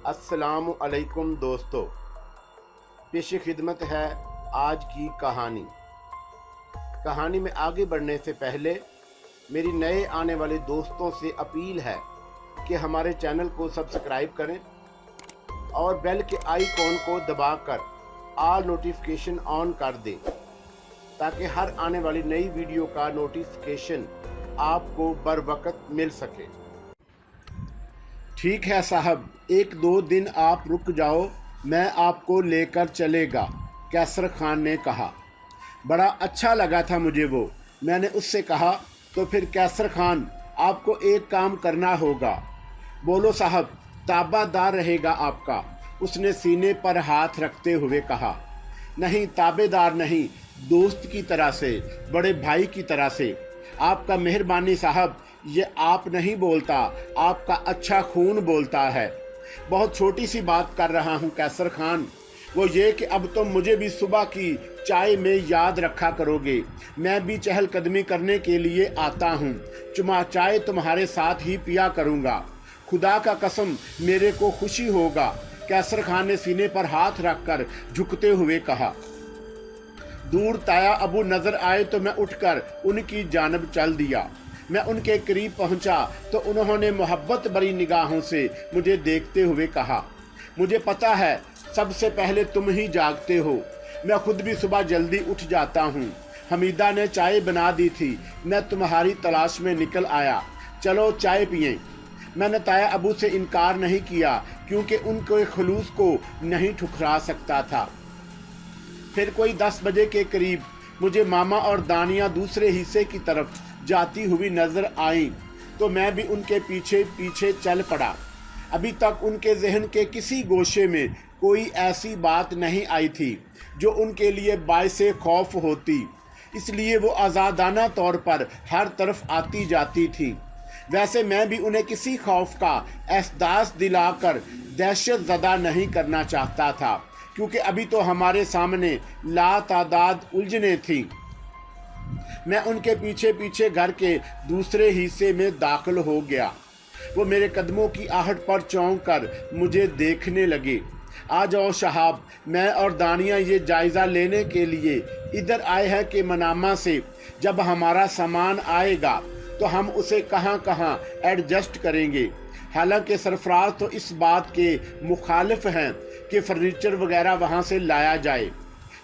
अस्सलाम अलैकुम दोस्तों, पेश खिदमत है आज की कहानी। कहानी में आगे बढ़ने से पहले मेरी नए आने वाले दोस्तों से अपील है कि हमारे चैनल को सब्सक्राइब करें और बेल के आइकॉन को दबाकर ऑल नोटिफिकेशन ऑन कर दें ताकि हर आने वाली नई वीडियो का नोटिफिकेशन आपको बर वक्त मिल सके। ठीक है साहब, एक दो दिन आप रुक जाओ, मैं आपको लेकर चलेगा, कैसर खान ने कहा। बड़ा अच्छा लगा था मुझे वो। मैंने उससे कहा, तो फिर कैसर खान आपको एक काम करना होगा। बोलो साहब, ताबादार रहेगा आपका, उसने सीने पर हाथ रखते हुए कहा। नहीं, ताबेदार नहीं, दोस्त की तरह से, बड़े भाई की तरह से। आपका मेहरबानी साहब, ये आप नहीं बोलता, आपका अच्छा खून बोलता है। बहुत छोटी सी बात कर रहा हूँ कैसर खान, वो ये कि अब तुम मुझे भी सुबह की चाय में याद रखा करोगे। मैं भी चहलकदमी करने के लिए आता हूँ, चुमा चाय तुम्हारे साथ ही पिया करूँगा। खुदा का कसम, मेरे को खुशी होगा, कैसर खान ने सीने पर हाथ रखकर झुकते हुए कहा। दूर ताया अबू नजर आए तो मैं उठकर उनकी जानब चल दिया। मैं उनके करीब पहुंचा तो उन्होंने मोहब्बत भरी निगाहों से मुझे देखते हुए कहा, मुझे पता है सबसे पहले तुम ही जागते हो। मैं खुद भी सुबह जल्दी उठ जाता हूँ। हमीदा ने चाय बना दी थी, मैं तुम्हारी तलाश में निकल आया, चलो चाय पिएं। मैंने ताया अबू से इनकार नहीं किया क्योंकि उनके खुलूस को नहीं ठुकरा सकता था। फिर कोई 10 बजे के करीब मुझे मामा और दानिया दूसरे हिस्से की तरफ जाती हुई नजर आई तो मैं भी उनके पीछे पीछे चल पड़ा। अभी तक उनके जहन के किसी गोशे में कोई ऐसी बात नहीं आई थी जो उनके लिए बाइसे खौफ होती, इसलिए वो आज़ादाना तौर पर हर तरफ आती जाती थी। वैसे मैं भी उन्हें किसी खौफ का एहसास दिलाकर दहशत ज़दा नहीं करना चाहता था, क्योंकि अभी तो हमारे सामने लातादाद उलझने थी। मैं उनके पीछे पीछे घर के दूसरे हिस्से में दाखिल हो गया। वो मेरे कदमों की आहट पर चौंक कर मुझे देखने लगे। आ जाओ साहब, मैं और दानिया ये जायज़ा लेने के लिए इधर आए हैं कि मनामा से जब हमारा सामान आएगा तो हम उसे कहाँ कहाँ एडजस्ट करेंगे। हालांकि सरफराज तो इस बात के मुखालिफ हैं कि फर्नीचर वगैरह वहाँ से लाया जाए।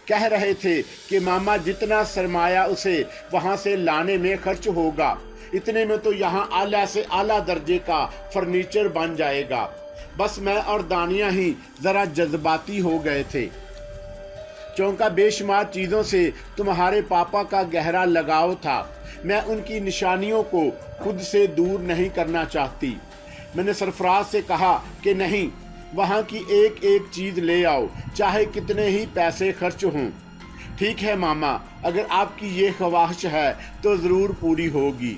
कह रहे थे कि मामा जितना सरमाया उसे वहाँ से लाने में खर्च होगा, इतने में तो यहाँ आला से आला दर्जे का फर्नीचर बन जाएगा। बस मैं और दानिया ही ज़रा जज्बाती हो गए थे। चौंका बेशुमार चीज़ों से तुम्हारे पापा का गहरा लगाव था। मैं उनकी निशानियों को खुद से दूर नहीं करना चाहती। मैंने सरफराज से कहा कि नहीं, वहाँ की एक एक चीज़ ले आओ, चाहे कितने ही पैसे खर्च हों। ठीक है मामा, अगर आपकी ये ख्वाहिश है तो ज़रूर पूरी होगी,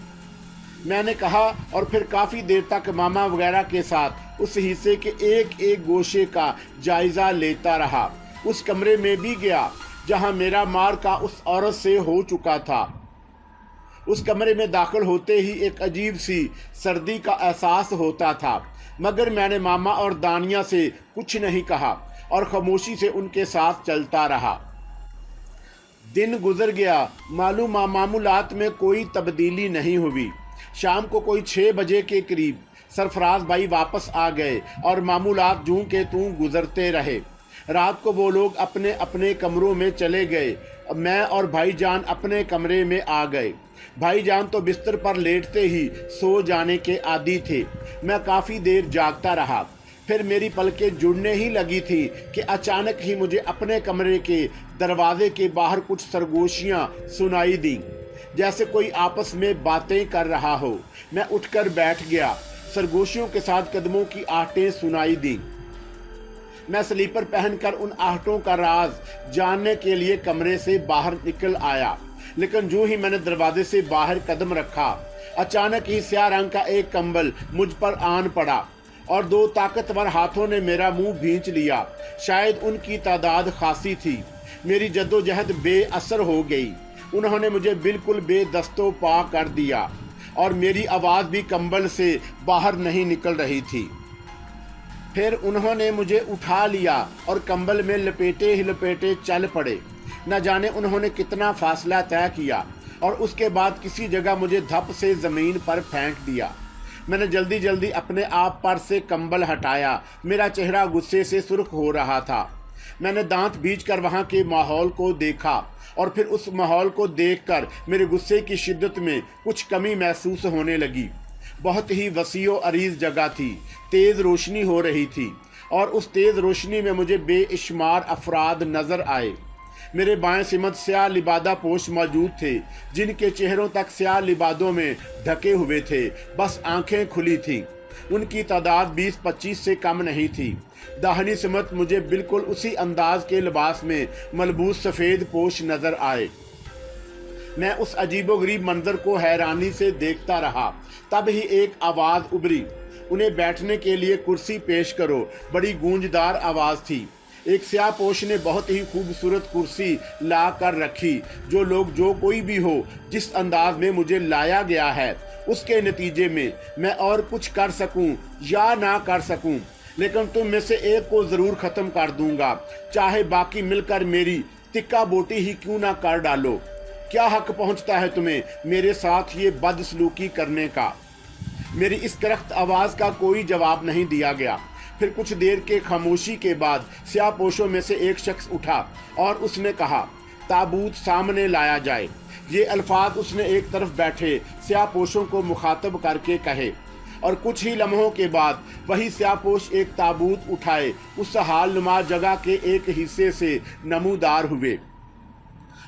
मैंने कहा। और फिर काफ़ी देर तक मामा वगैरह के साथ उस हिस्से के एक एक गोशे का जायज़ा लेता रहा। उस कमरे में भी गया जहाँ मेरा मार का उस औरत से हो चुका था। उस कमरे में दाखिल होते ही एक अजीब सी सर्दी का एहसास होता था, मगर मैंने मामा और दानिया से कुछ नहीं कहा और खामोशी से उनके साथ चलता रहा। दिन गुजर गया, मामूलात में कोई तब्दीली नहीं हुई। शाम को कोई 6 बजे के करीब सरफराज भाई वापस आ गए और मामूलात जूं के तूं गुजरते रहे। रात को वो लोग अपने अपने कमरों में चले गए। मैं और भाईजान अपने कमरे में आ गए। भाईजान तो बिस्तर पर लेटते ही सो जाने के आदी थे। मैं काफ़ी देर जागता रहा। फिर मेरी पलकें जुड़ने ही लगी थी कि अचानक ही मुझे अपने कमरे के दरवाजे के बाहर कुछ सरगोशियां सुनाई दी, जैसे कोई आपस में बातें कर रहा हो। मैं उठकर बैठ गया। सरगोशियों के साथ कदमों की आहटें सुनाई दी। मैं स्लीपर पहनकर उन आहटों का राज जानने के लिए कमरे से बाहर निकल आया, लेकिन जो ही मैंने दरवाजे से बाहर कदम रखा, अचानक ही स्याह रंग का एक कंबल मुझ पर आन पड़ा और 2 ताकतवर हाथों ने मेरा मुंह भींच लिया। शायद उनकी तादाद खासी थी। मेरी जद्दोजहद बेअसर हो गई। उन्होंने मुझे बिल्कुल बेदस्तो पा कर दिया और मेरी आवाज़ भी कंबल से बाहर नहीं निकल रही थी। फिर उन्होंने मुझे उठा लिया और कंबल में लपेटे ही लपेटे चल पड़े। न जाने उन्होंने कितना फासला तय किया और उसके बाद किसी जगह मुझे धप से ज़मीन पर फेंक दिया। मैंने जल्दी जल्दी अपने आप पर से कंबल हटाया। मेरा चेहरा गुस्से से सुर्ख हो रहा था। मैंने दांत बींच कर वहाँ के माहौल को देखा और फिर उस माहौल को देखकर मेरे गुस्से की शिद्दत में कुछ कमी महसूस होने लगी। बहुत ही वसीओ अरीज जगह थी, तेज़ रोशनी हो रही थी और उस तेज़ रोशनी में मुझे बेशुमार अफराद नज़र आए। मेरे बाएं सिमत स्याह लिबादा पोश मौजूद थे, जिनके चेहरों तक स्याह लिबादों में ढके हुए थे, बस आंखें खुली थीं। उनकी तादाद 20-25 से कम नहीं थी। दाहिनी सिमत मुझे बिल्कुल उसी अंदाज के लिबास में मलबूस सफ़ेद पोश नज़र आए। मैं उस अजीबोगरीब मंजर को हैरानी से देखता रहा। तब ही एक आवाज़ उभरी, उन्हें बैठने के लिए कुर्सी पेश करो। बड़ी गूंजदार आवाज़ थी। एक स्याह पोश ने बहुत ही खूबसूरत कुर्सी ला कर रखी। जो लोग जो कोई भी हो, जिस अंदाज में मुझे लाया गया है, उसके नतीजे में मैं और कुछ कर सकूं या ना कर सकूं, लेकिन तुम में से एक को ज़रूर ख़त्म कर दूंगा, चाहे बाकी मिलकर मेरी तिक्का बोटी ही क्यों ना कर डालो। क्या हक पहुंचता है तुम्हें मेरे साथ ये बदसलूकी करने का? मेरी इस करख्त आवाज़ का कोई जवाब नहीं दिया गया। फिर कुछ देर के खामोशी के बाद स्याह पोशों में से एक शख्स उठा और उसने कहा, ताबूत सामने लाया जाए। ये अल्फाज उसने एक तरफ बैठे स्याह पोशों को मुखातब करके कहे और कुछ ही लम्हों के बाद वही स्याहपोश एक ताबूत उठाए उस हाल नुमा जगह के एक हिस्से से नमूदार हुए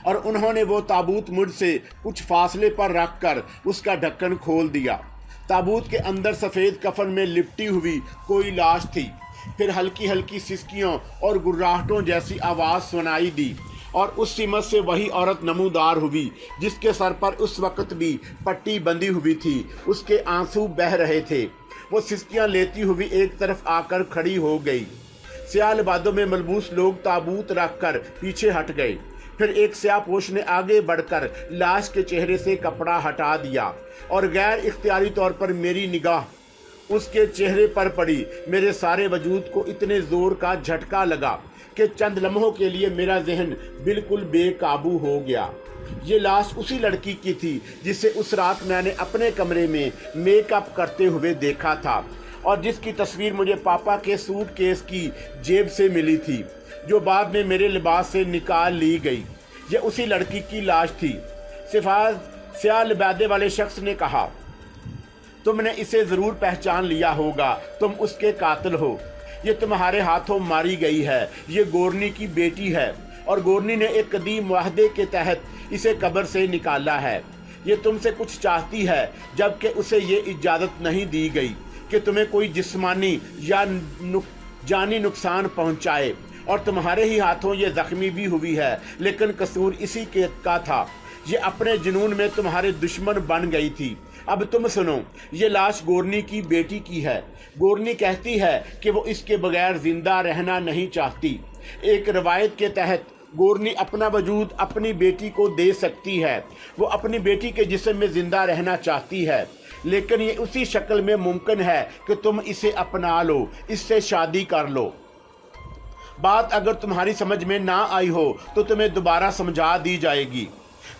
और उन्होंने वो ताबूत मुझसे कुछ फासले पर रख कर उसका ढक्कन खोल दिया। ताबूत के अंदर सफ़ेद कफन में लिपटी हुई कोई लाश थी। फिर हल्की हल्की सिसकियों और गुर्राहटों जैसी आवाज़ सुनाई दी और उस सिमत से वही औरत नमूदार हुई जिसके सर पर उस वक्त भी पट्टी बंधी हुई थी। उसके आंसू बह रहे थे। वो सिसकियां लेती हुई एक तरफ आकर खड़ी हो गई। स्याह लिबादों में मलबूस लोग ताबूत रख कर पीछे हट गए। फिर एक स्याहपोश ने आगे बढ़कर लाश के चेहरे से कपड़ा हटा दिया और गैर इख्तियारी तौर पर मेरी निगाह उसके चेहरे पर पड़ी। मेरे सारे वजूद को इतने ज़ोर का झटका लगा कि चंद लम्हों के लिए मेरा जहन बिल्कुल बेकाबू हो गया। ये लाश उसी लड़की की थी जिसे उस रात मैंने अपने कमरे में मेकअप करते हुए देखा था और जिसकी तस्वीर मुझे पापा के सूटकेस की जेब से मिली थी, जो बाद में मेरे लिबास से निकाल ली गई। ये उसी लड़की की लाश थी। सिफाज स्याह लिबादे वाले शख्स ने कहा, तुमने इसे ज़रूर पहचान लिया होगा, तुम उसके कातिल हो। ये तुम्हारे हाथों मारी गई है। ये गोरनी की बेटी है और गोरनी ने एक कदीम वाहदे के तहत इसे कब्र से निकाला है। ये तुमसे कुछ चाहती है, जबकि उसे ये इजाज़त नहीं दी गई कि तुम्हें कोई जिस्मानी या जानी नुकसान पहुंचाए और तुम्हारे ही हाथों ये ज़ख्मी भी हुई है, लेकिन कसूर इसी के का था। ये अपने जुनून में तुम्हारे दुश्मन बन गई थी। अब तुम सुनो, ये लाश गोरनी की बेटी की है। गोरनी कहती है कि वो इसके बगैर जिंदा रहना नहीं चाहती। एक रवायत के तहत गोरनी अपना वजूद अपनी बेटी को दे सकती है। वो अपनी बेटी के जिस्म में जिंदा रहना चाहती है, लेकिन ये उसी शक्ल में मुमकिन है कि तुम इसे अपना लो, इससे शादी कर लो। बात अगर तुम्हारी समझ में ना आई हो तो तुम्हें दोबारा समझा दी जाएगी।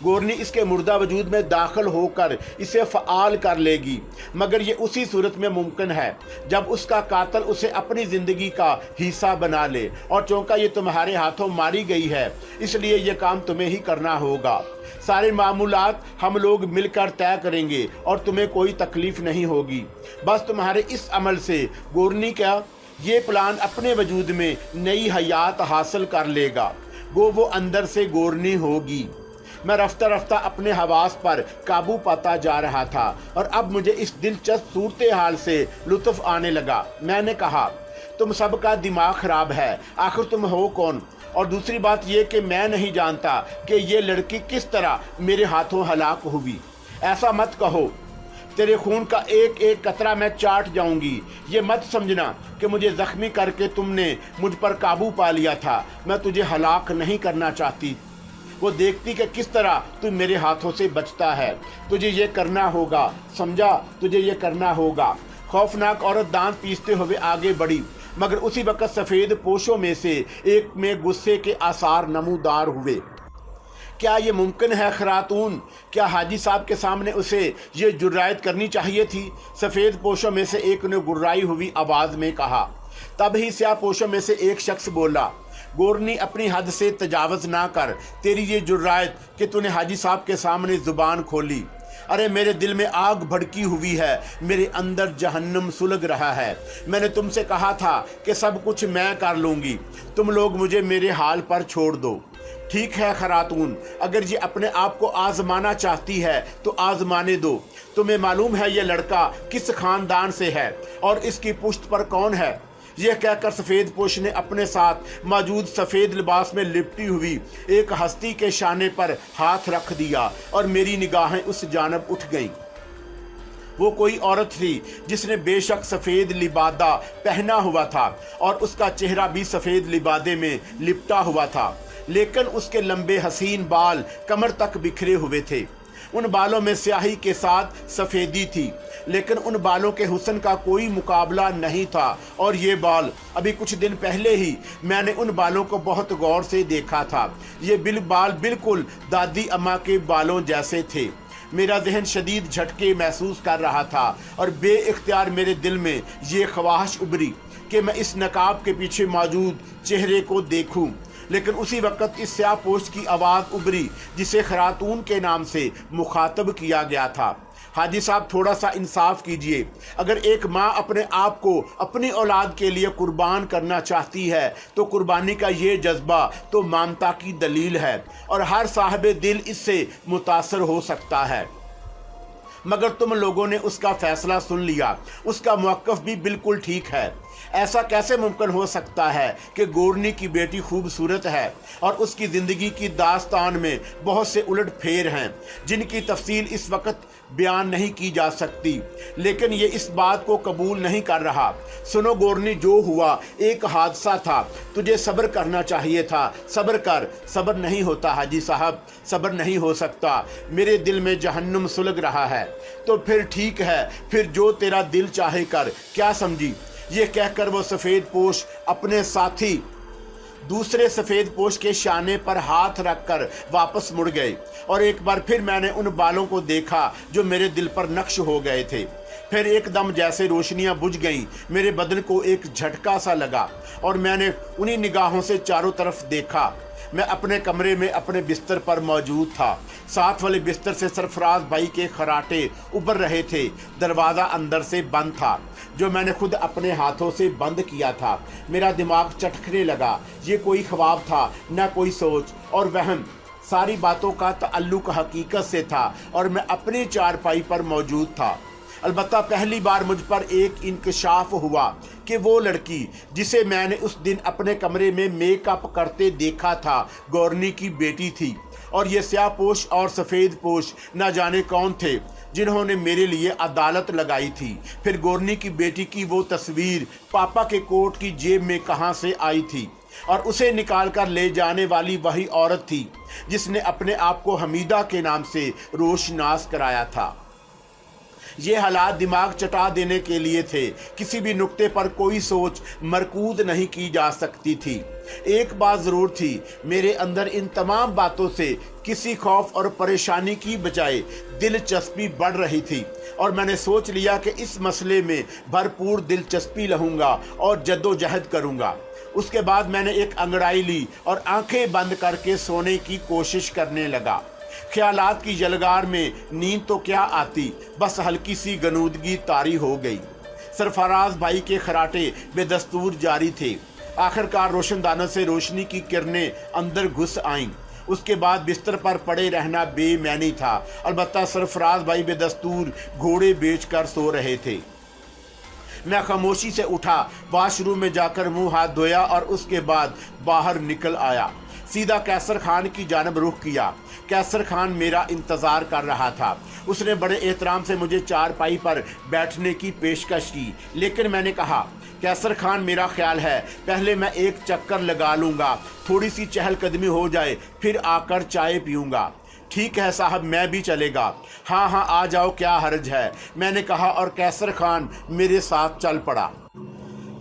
गोरनी इसके मुर्दा वजूद में दाखिल होकर इसे फ़आल कर लेगी, मगर ये उसी सूरत में मुमकिन है जब उसका कातिल उसे अपनी ज़िंदगी का हिस्सा बना ले। और चूँकि ये तुम्हारे हाथों मारी गई है, इसलिए ये काम तुम्हें ही करना होगा। सारे मामूलात हम लोग मिलकर तय करेंगे और तुम्हें कोई तकलीफ़ नहीं होगी। बस तुम्हारे इस अमल से गोरनी का ये प्लान अपने वजूद में नई हयात हासिल कर लेगा। वो अंदर से गोरनी होगी। मैं रफ्ता रफ्ता अपने हवास पर काबू पाता जा रहा था और अब मुझे इस दिलचस्प सूरत हाल से लुत्फ़ आने लगा। मैंने कहा, तुम सब का दिमाग ख़राब है, आखिर तुम हो कौन? और दूसरी बात यह कि मैं नहीं जानता कि ये लड़की किस तरह मेरे हाथों हलाक हुई। ऐसा मत कहो, तेरे खून का एक एक कतरा मैं चाट जाऊंगी। ये मत समझना कि मुझे ज़ख्मी करके तुमने मुझ पर काबू पा लिया था। मैं तुझे हलाक नहीं करना चाहती। वो देखती कि किस तरह तू मेरे हाथों से बचता है। तुझे ये करना होगा, समझा? तुझे ये करना होगा। खौफनाक औरत दांत पीसते हुए आगे बढ़ी मगर उसी वक्त सफ़ेद पोशों में से एक में गुस्से के आसार नमूदार हुए। क्या ये मुमकिन है खरातून? क्या हाजी साहब के सामने उसे ये जुर्रायत करनी चाहिए थी? सफ़ेद पोशों में से एक ने गुर्राई हुई आवाज़ में कहा। तब ही स्याह पोशों में से एक शख्स बोला, गोरनी अपनी हद से तजावज़ ना कर, तेरी ये जुर्रायत कि तूने हाजी साहब के सामने ज़ुबान खोली। अरे मेरे दिल में आग भड़की हुई है, मेरे अंदर जहन्नम सुलग रहा है। मैंने तुमसे कहा था कि सब कुछ मैं कर लूँगी, तुम लोग मुझे मेरे हाल पर छोड़ दो। ठीक है खरातून, अगर ये अपने आप को आजमाना चाहती है तो आजमाने दो। तुम्हें मालूम है ये लड़का किस खानदान से है और इसकी पुश्त पर कौन है? यह कहकर सफ़ेद पोश ने अपने साथ मौजूद सफ़ेद लिबास में लिपटी हुई एक हस्ती के शाने पर हाथ रख दिया और मेरी निगाहें उस जानब उठ गईं। वो कोई औरत थी जिसने बेशक सफ़ेद लिबादा पहना हुआ था और उसका चेहरा भी सफ़ेद लिबादे में लिपटा हुआ था, लेकिन उसके लंबे हसीन बाल कमर तक बिखरे हुए थे। उन बालों में स्याही के साथ सफ़ेदी थी, लेकिन उन बालों के हुस्न का कोई मुकाबला नहीं था। और ये बाल, अभी कुछ दिन पहले ही मैंने उन बालों को बहुत गौर से देखा था। ये बाल बिल्कुल दादी अम्मा के बालों जैसे थे। मेरा जहन शदीद झटके महसूस कर रहा था और बेइख्तियार मेरे दिल में ये ख्वाहिश उभरी कि मैं इस नकाब के पीछे मौजूद चेहरे को देखूं। लेकिन उसी वक्त इस स्याह पोश की आवाज़ उभरी जिसे खरातून के नाम से मुखातब किया गया था। हाजी साहब, थोड़ा सा इंसाफ कीजिए। अगर एक माँ अपने आप को अपनी औलाद के लिए कुर्बान करना चाहती है तो कुर्बानी का ये जज्बा तो ममता की दलील है और हर साहिब दिल इससे मुतासर हो सकता है। मगर तुम लोगों ने उसका फैसला सुन लिया। उसका मौक़िफ़ भी बिल्कुल ठीक है। ऐसा कैसे मुमकिन हो सकता है कि गोरनी की बेटी खूबसूरत है और उसकी ज़िंदगी की दास्तान में बहुत से उलट फेर हैं जिनकी तफसील इस वक्त बयान नहीं की जा सकती, लेकिन ये इस बात को कबूल नहीं कर रहा। सुनो गोरनी, जो हुआ एक हादसा था, तुझे सब्र करना चाहिए था। सब्र कर। सब्र नहीं होता हाजी साहब, सब्र नहीं हो सकता। मेरे दिल में जहन्नुम सुलग रहा है। तो फिर ठीक है, फिर जो तेरा दिल चाहे कर। क्या समझी? ये कहकर वो सफ़ेद पोश अपने साथी दूसरे सफ़ेद पोश के शाने पर हाथ रखकर वापस मुड़ गए और एक बार फिर मैंने उन बालों को देखा जो मेरे दिल पर नक्श हो गए थे। फिर एकदम जैसे रोशनियां बुझ गईं, मेरे बदन को एक झटका सा लगा और मैंने उन्हीं निगाहों से चारों तरफ देखा। मैं अपने कमरे में अपने बिस्तर पर मौजूद था। साथ वाले बिस्तर से सरफराज भाई के खराटे उभर रहे थे। दरवाज़ा अंदर से बंद था, जो मैंने खुद अपने हाथों से बंद किया था। मेरा दिमाग चटकने लगा। ये कोई ख्वाब था, न कोई सोच और वहम। सारी बातों का ताल्लुक हकीकत से था और मैं अपनी चारपाई पर मौजूद था। अलबत्ता पहली बार मुझ पर एक इंकशाफ हुआ कि वो लड़की जिसे मैंने उस दिन अपने कमरे में मेकअप करते देखा था गोरनी की बेटी थी और ये स्याह पोश और सफ़ेद पोश न जाने कौन थे जिन्होंने मेरे लिए अदालत लगाई थी। फिर गोरनी की बेटी की वो तस्वीर पापा के कोट की जेब में कहाँ से आई थी और उसे निकाल कर ले जाने वाली वही औरत थी जिसने अपने आप को हमीदा के नाम से रोशनास कराया था। ये हालात दिमाग चटा देने के लिए थे। किसी भी नुक्ते पर कोई सोच मरकूज नहीं की जा सकती थी। एक बात ज़रूर थी, मेरे अंदर इन तमाम बातों से किसी खौफ और परेशानी की बजाय दिलचस्पी बढ़ रही थी और मैंने सोच लिया कि इस मसले में भरपूर दिलचस्पी लूँगा और जद्दोजहद करूँगा। उसके बाद मैंने एक अंगड़ाई ली और आंखें बंद करके सोने की कोशिश करने लगा। ख्यालात की जलगार में नींद तो क्या आती, बस हल्की सी गनूदगी तारी हो गई। सरफराज भाई के खराटे बेदस्तूर जारी थे। आखिरकार रोशनदानों से रोशनी की किरणें अंदर घुस आईं। उसके बाद बिस्तर पर पड़े रहना बेमैनी था। अलबत्ता सरफराज भाई बेदस्तूर घोड़े बेचकर सो रहे थे। मैं खामोशी से उठा, वाशरूम में जाकर मुंह हाथ धोया और उसके बाद बाहर निकल आया। सीधा कैसर खान की जानब रुख किया। कैसर खान मेरा इंतज़ार कर रहा था। उसने बड़े एहतराम से मुझे चारपाई पर बैठने की पेशकश की, लेकिन मैंने कहा, कैसर खान, मेरा ख्याल है पहले मैं एक चक्कर लगा लूँगा, थोड़ी सी चहलकदमी हो जाए, फिर आकर चाय पीऊँगा। ठीक है साहब, मैं भी चलेगा। हाँ हाँ, आ जाओ, क्या हर्ज है, मैंने कहा और कैसर खान मेरे साथ चल पड़ा।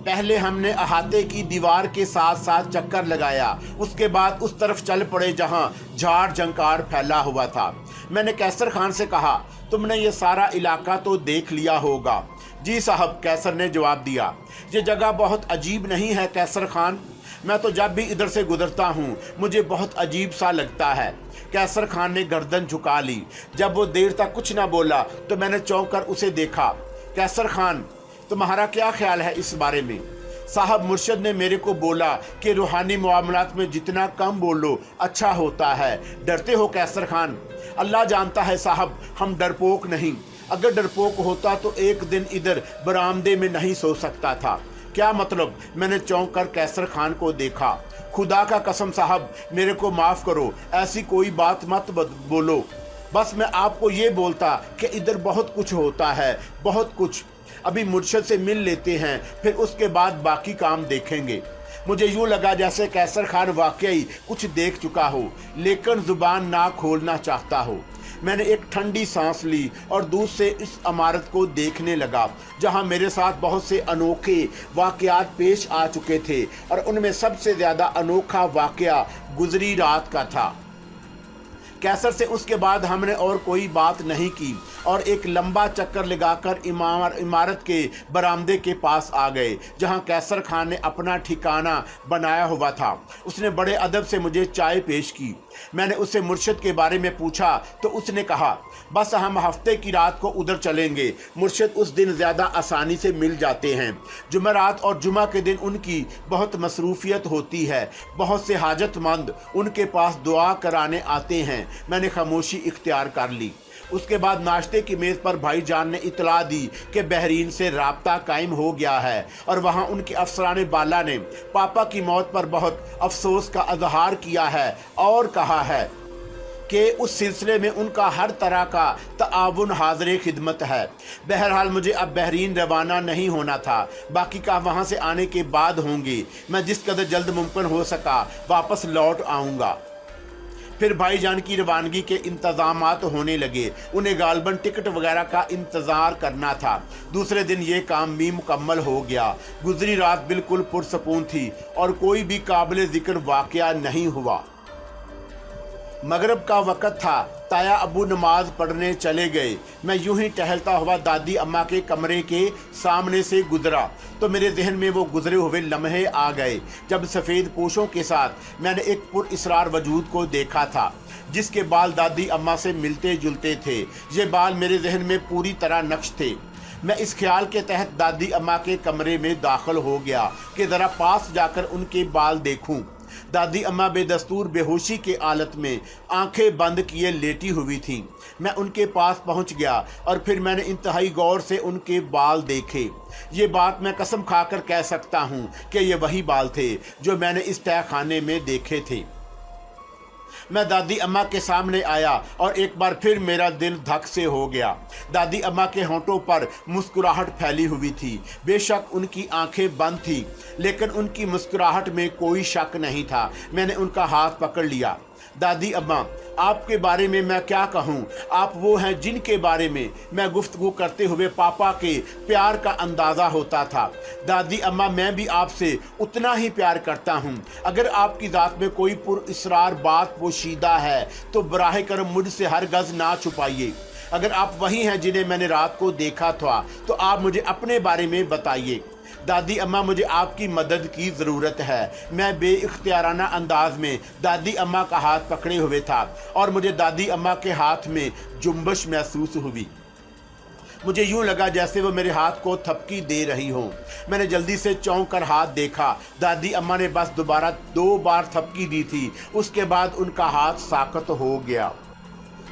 पहले हमने अहाते की दीवार के साथ साथ चक्कर लगाया, उसके बाद उस तरफ चल पड़े जहां झाड़ झंकार फैला हुआ था। मैंने कैसर खान से कहा, तुमने ये सारा इलाका तो देख लिया होगा? जी साहब, कैसर ने जवाब दिया। ये जगह बहुत अजीब नहीं है कैसर खान? मैं तो जब भी इधर से गुजरता हूँ मुझे बहुत अजीब सा लगता है। कैसर खान ने गर्दन झुका ली। जब वो देर तक कुछ ना बोला तो मैंने चौंक कर उसे देखा। कैसर खान, तुम्हारा क्या ख्याल है इस बारे में? साहब, मुर्शद ने मेरे को बोला कि रूहानी मामलात में जितना कम बोलो अच्छा होता है। डरते हो कैसर खान? अल्लाह जानता है साहब, हम डरपोक नहीं। अगर डरपोक होता तो एक दिन इधर बरामदे में नहीं सो सकता था। क्या मतलब? मैंने चौंक कर कैसर खान को देखा। खुदा का कसम साहब, मेरे को माफ़ करो, ऐसी कोई बात मत बोलो। बस मैं आपको ये बोलता कि इधर बहुत कुछ होता है, बहुत कुछ। अभी मुर्शद से मिल लेते हैं, फिर उसके बाद बाकी काम देखेंगे। मुझे यूँ लगा जैसे कैसर खान वाकई कुछ देख चुका हो, लेकिन ज़ुबान ना खोलना चाहता हो। मैंने एक ठंडी सांस ली और दूर से इस इमारत को देखने लगा जहां मेरे साथ बहुत से अनोखे वाक़यात पेश आ चुके थे, और उनमें सबसे ज़्यादा अनोखा वाक़या गुजरी रात का था। कैसर से उसके बाद हमने और कोई बात नहीं की और एक लंबा चक्कर लगाकर इमारत के बरामदे के पास आ गए जहां कैसर खान ने अपना ठिकाना बनाया हुआ था। उसने बड़े अदब से मुझे चाय पेश की। मैंने उससे मुर्शद के बारे में पूछा तो उसने कहा, बस हम हफ्ते की रात को उधर चलेंगे। मुर्शद उस दिन ज़्यादा आसानी से मिल जाते हैं। जुमेरात और जुमा के दिन उनकी बहुत मसरूफियत होती है। बहुत से हाजतमंद उनके पास दुआ कराने आते हैं। मैंने खामोशी इख्तियार कर ली। उसके बाद नाश्ते की मेज़ पर भाईजान ने इतला दी कि बहरीन से राब्ता कायम हो गया है और वहाँ उनके अफसरान बाला ने पापा की मौत पर बहुत अफसोस का इजहार किया है और कहा है कि उस सिलसिले में उनका हर तरह का ताउन हाज़िर खिदमत है। बहरहाल मुझे अब बहरीन रवाना नहीं होना था, बाकी का वहाँ से आने के बाद होंगे। मैं जिस कदर जल्द मुमकिन हो सका वापस लौट आऊँगा। फिर भाईजान की रवानगी के इंतज़ामात होने लगे। उन्हें गालबन टिकट वगैरह का इंतज़ार करना था। दूसरे दिन ये काम भी मुकम्मल हो गया। गुजरी रात बिल्कुल पुरसकून थी और कोई भी काबिल ज़िक्र वाक़या नहीं हुआ। मगरिब का वक़्त था। ताया अबू नमाज पढ़ने चले गए। मैं यूं ही टहलता हुआ दादी अम्मा के कमरे के सामने से गुजरा तो मेरे जहन में वो गुजरे हुए लम्हे आ गए जब सफ़ेद पोशों के साथ मैंने एक पुरइसरार वजूद को देखा था जिसके बाल दादी अम्मा से मिलते जुलते थे। ये बाल मेरे जहन में पूरी तरह नक्श थे। मैं इस ख्याल के तहत दादी अम्मा के कमरे में दाखिल हो गया कि ज़रा पास जाकर उनके बाल देखूं। दादी अम्मा बेदस्तूर बेहोशी के हालत में आंखें बंद किए लेटी हुई थीं। मैं उनके पास पहुंच गया और फिर मैंने इंतहाई गौर से उनके बाल देखे। ये बात मैं कसम खाकर कह सकता हूं कि ये वही बाल थे जो मैंने इस तहखाने में देखे थे। मैं दादी अम्मा के सामने आया और एक बार फिर मेरा दिल धक से हो गया। दादी अम्मा के होंठों पर मुस्कुराहट फैली हुई थी। बेशक उनकी आंखें बंद थीं, लेकिन उनकी मुस्कुराहट में कोई शक नहीं था। मैंने उनका हाथ पकड़ लिया। दादी अम्मा, आपके बारे में मैं क्या कहूँ? आप वो हैं जिनके बारे में मैं गुफ्तगू करते हुए पापा के प्यार का अंदाज़ा होता था। दादी अम्मा, मैं भी आपसे उतना ही प्यार करता हूँ। अगर आपकी ज़ात में कोई पुरइसरार बात पोशीदा है तो बराह करम मुझसे हरगज़ ना छुपाइए। अगर आप वही हैं जिन्हें मैंने रात को देखा था तो आप मुझे अपने बारे में बताइए। दादी अम्मा, मुझे आपकी मदद की ज़रूरत है। मैं बेइख्तियाराना अंदाज में दादी अम्मा का हाथ पकड़े हुए था और मुझे दादी अम्मा के हाथ में जुम्बश महसूस हुई। मुझे यूं लगा जैसे वो मेरे हाथ को थपकी दे रही हों। मैंने जल्दी से चौंक कर हाथ देखा। दादी अम्मा ने बस दोबारा 2 बार थपकी दी थी। उसके बाद उनका हाथ साकत हो गया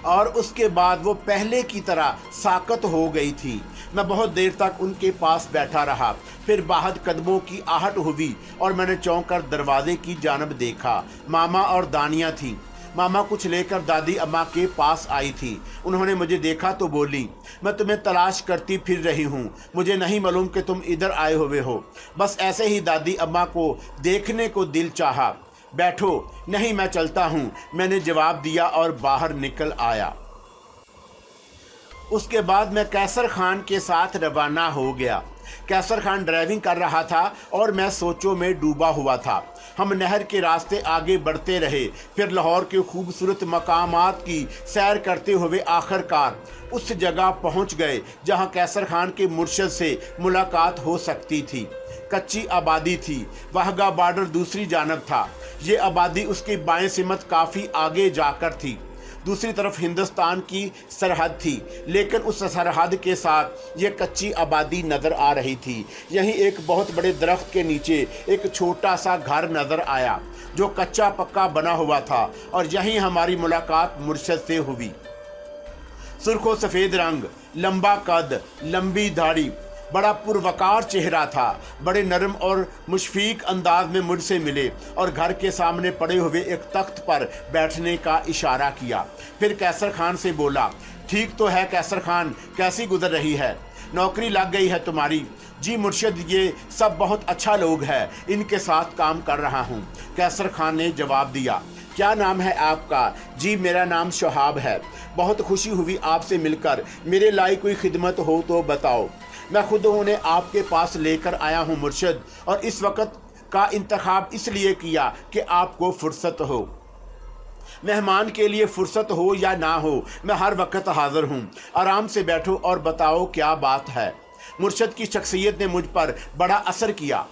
और उसके बाद वो पहले की तरह साकत हो गई थी। मैं बहुत देर तक उनके पास बैठा रहा। फिर बाहर कदमों की आहट हुई और मैंने चौंक कर दरवाजे की जानब देखा। मामा और दानिया थी। मामा कुछ लेकर दादी अम्मा के पास आई थी। उन्होंने मुझे देखा तो बोली, मैं तुम्हें तलाश करती फिर रही हूँ। मुझे नहीं मालूम कि तुम इधर आए हुए हो। बस ऐसे ही दादी अम्मा को देखने को दिल चाहा। बैठो। नहीं, मैं चलता हूँ, मैंने जवाब दिया और बाहर निकल आया। उसके बाद मैं कैसर खान के साथ रवाना हो गया। कैसर खान ड्राइविंग कर रहा था और मैं सोचों में डूबा हुआ था। हम नहर के रास्ते आगे बढ़ते रहे, फिर लाहौर के खूबसूरत मकामात की सैर करते हुए आखिरकार उस जगह पहुंच गए जहां कैसर खान के मुर्शद से मुलाकात हो सकती थी। कच्ची आबादी थी, वाहगा बॉर्डर दूसरी जानब था। ये आबादी उसके बाएं सिमत काफ़ी आगे जाकर थी। दूसरी तरफ हिंदुस्तान की सरहद थी, लेकिन उस सरहद के साथ ये कच्ची आबादी नज़र आ रही थी। यहीं एक बहुत बड़े दरख्त के नीचे एक छोटा सा घर नज़र आया जो कच्चा पक्का बना हुआ था, और यहीं हमारी मुलाकात मुर्शद से हुई। सुर्ख व सफ़ेद रंग, लंबा कद, लंबी दाढ़ी, बड़ा पुरवकार चेहरा था। बड़े नरम और मुशफीक अंदाज में मुझसे मिले और घर के सामने पड़े हुए एक तख्त पर बैठने का इशारा किया। फिर कैसर खान से बोला, ठीक तो है कैसर खान, कैसी गुजर रही है? नौकरी लग गई है तुम्हारी? जी मुर्शिद, ये सब बहुत अच्छा लोग हैं, इनके साथ काम कर रहा हूँ। कैसर खान ने जवाब दिया। क्या नाम है आपका? जी मेरा नाम शहाब है। बहुत खुशी हुई आपसे मिलकर। मेरे लायक कोई खिदमत हो तो बताओ। मैं खुद उन्हें आपके पास लेकर आया हूँ मुर्शिद, और इस वक्त का इंतखाब इसलिए किया कि आपको फुर्सत हो। मेहमान के लिए फुर्सत हो या ना हो, मैं हर वक्त हाजिर हूँ। आराम से बैठो और बताओ क्या बात है। मुर्शिद की शख्सियत ने मुझ पर बड़ा असर किया।